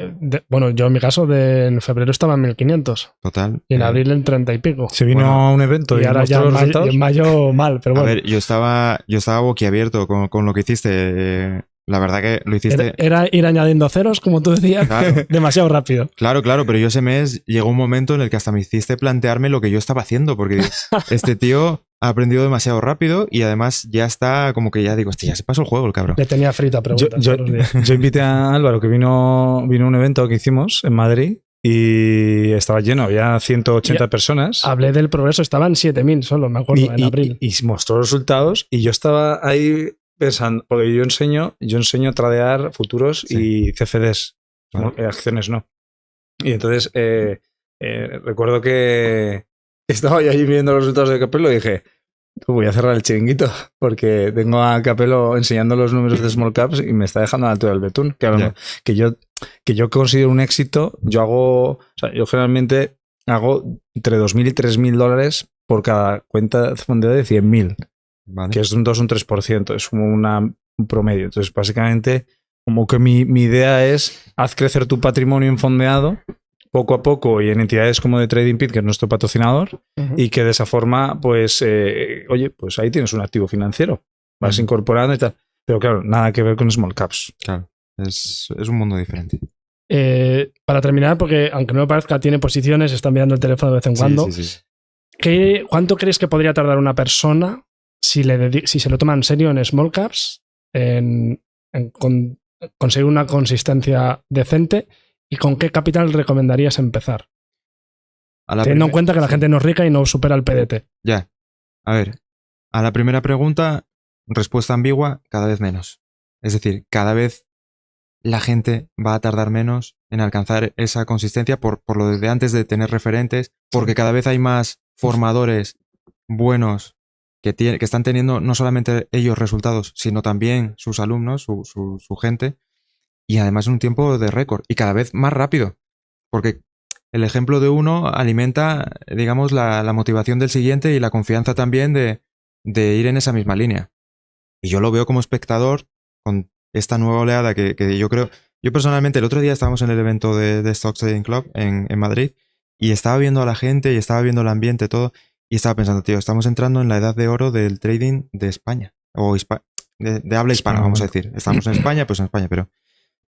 bueno, yo en mi caso en febrero estaba en 1500 Total. y en abril en 30 y pico. Se vino Bueno, a un evento Y ahora mostró ya los resultados. en mayo mal, pero A bueno. ver, yo estaba boquiabierto con lo que hiciste. La verdad que lo hiciste. Era ir añadiendo ceros, como tú decías, Claro. demasiado rápido. Claro, pero yo ese mes llegó un momento en el que hasta me hiciste plantearme lo que yo estaba haciendo, porque digo, este tío ha aprendido demasiado rápido y además ya está como que ya digo, hostia, ya se pasó el juego el cabrón. Le tenía frita preguntas Yo, todos los días. yo invité a Álvaro, que vino a un evento que hicimos en Madrid y estaba lleno, había 180 personas. Hablé del progreso, estaban 7000 solo, me acuerdo, en abril. Y mostró los resultados y yo estaba ahí pensando, porque yo enseño a tradear futuros y CFDs, acciones no. Y entonces recuerdo que estaba yo ahí viendo los resultados de Capello y dije, voy a cerrar el chiringuito porque tengo a Capello enseñando los números de small caps y me está dejando a la altura del betún. Que yo considero un éxito. Yo generalmente hago entre 2.000 y 3.000 dólares por cada cuenta fondeada de 100.000. Vale. Que es un 2 o un 3%, es como un promedio. Entonces, básicamente, como que mi idea es haz crecer tu patrimonio en fondeado poco a poco y en entidades como de TradingPeat, que es nuestro patrocinador, y que de esa forma, pues, oye, pues ahí tienes un activo financiero. Vas incorporando y tal. Pero claro, nada que ver con small caps. Claro, es un mundo diferente. Para terminar, porque aunque no me parezca, tiene posiciones, está mirando el teléfono de vez en cuando. Sí. ¿Cuánto crees que podría tardar una persona si se lo toma en serio en small caps, en conseguir una consistencia decente? ¿Y con qué capital recomendarías empezar? Teniendo en cuenta que la gente no es rica y no supera el PDT. Ya. A ver, a la primera pregunta, respuesta ambigua, cada vez menos. Es decir, cada vez la gente va a tardar menos en alcanzar esa consistencia por lo de antes de tener referentes, porque cada vez hay más formadores buenos que están teniendo no solamente ellos resultados, sino también sus alumnos, su gente, y además en un tiempo de récord, y cada vez más rápido, porque el ejemplo de uno alimenta, digamos, la motivación del siguiente y la confianza también de ir en esa misma línea. Y yo lo veo como espectador con esta nueva oleada que yo creo... Yo personalmente, el otro día estábamos en el evento de Stocks Trading Club en Madrid y estaba viendo a la gente y estaba viendo el ambiente, todo, y estaba pensando, tío, estamos entrando en la edad de oro del trading de España, o de habla hispana, vamos a decir. Estamos en España, pues en España, pero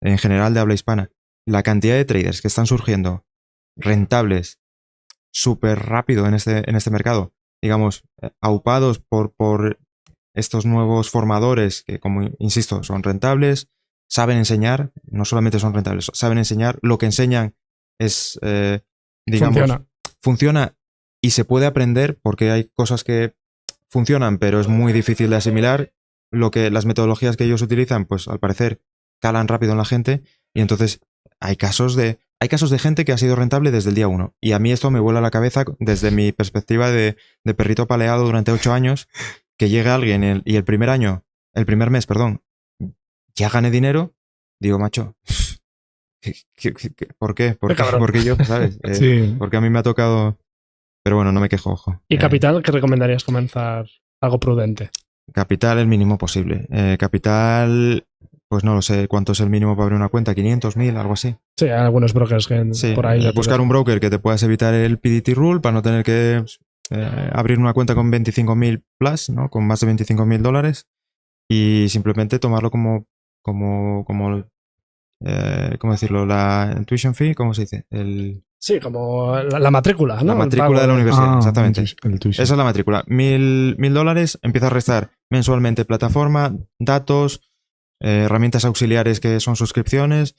en general de habla hispana. La cantidad de traders que están surgiendo rentables súper rápido en este mercado, digamos, aupados por estos nuevos formadores que, como insisto, son rentables, saben enseñar, no solamente son rentables, saben enseñar, lo que enseñan es, digamos, funciona y se puede aprender porque hay cosas que funcionan, pero es muy difícil de asimilar. Las metodologías que ellos utilizan, pues al parecer calan rápido en la gente y entonces hay casos de hay casos de gente que ha sido rentable desde el día 1. Y a mí esto me vuela la cabeza desde mi perspectiva de perrito paleado durante 8 años, que llegue alguien y el primer mes, ya gane dinero. Digo, macho, ¿por qué? ¿Por qué yo? ¿Sabes? Sí. Porque a mí me ha tocado... Pero bueno, no me quejo, ojo. ¿Y capital? ¿Qué recomendarías comenzar? Algo prudente. Capital el mínimo posible. Capital, pues no lo sé cuánto es el mínimo para abrir una cuenta, 500, 1000, algo así. Sí, hay algunos brokers que Sí, por ahí... buscar un broker que te puedas evitar el PDT rule para no tener que abrir una cuenta con 25.000 plus, ¿no? Con más de $25.000 y simplemente tomarlo como ¿cómo decirlo? La tuition fee, ¿cómo se dice? Sí, como la matrícula, ¿no? La matrícula de la universidad, exactamente. El tuyo. Esa es la matrícula. $1.000, empieza a restar mensualmente plataforma, datos, herramientas auxiliares que son suscripciones.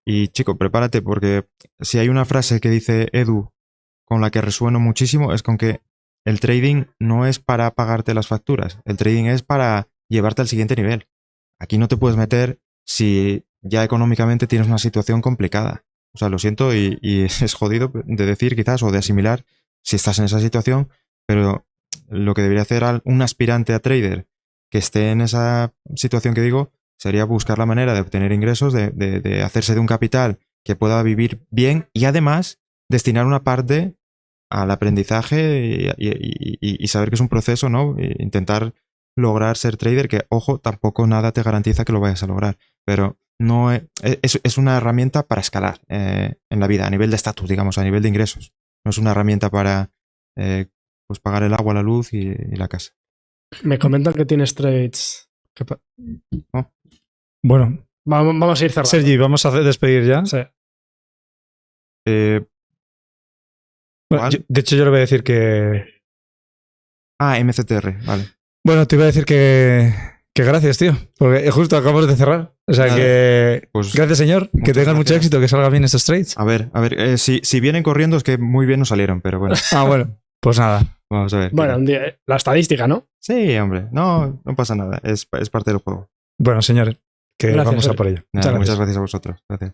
Y chico, prepárate porque si hay una frase que dice Edu con la que resueno muchísimo es con que el trading no es para pagarte las facturas, el trading es para llevarte al siguiente nivel. Aquí no te puedes meter si ya económicamente tienes una situación complicada. O sea, lo siento y es jodido de decir quizás o de asimilar si estás en esa situación, pero lo que debería hacer un aspirante a trader que esté en esa situación que digo sería buscar la manera de obtener ingresos, de hacerse de un capital que pueda vivir bien y además destinar una parte al aprendizaje y saber que es un proceso, ¿no? E intentar lograr ser trader, que, ojo, tampoco nada te garantiza que lo vayas a lograr, pero no es una herramienta para escalar en la vida, a nivel de estatus, digamos, a nivel de ingresos. No es una herramienta para pues pagar el agua, la luz y la casa. Me comentan que tienes trades. ¿No? Bueno, Vamos a ir cerrando. Sergi, ¿vamos a despedir ya? Sí. Bueno, de hecho, yo le voy a decir que... MCTR, vale. Bueno, te iba a decir que gracias, tío. Porque justo acabamos de cerrar. O sea que... Pues, gracias, señor. Que tengas mucho éxito, que salga bien estos trades. A ver. Si vienen corriendo es que muy bien nos salieron, pero bueno. Bueno. Pues nada. Vamos a ver. Bueno, la estadística, ¿no? Sí, hombre. No pasa nada. Es parte del juego. Bueno, señores, que gracias, vamos a por ello. Muchas gracias a vosotros. Gracias.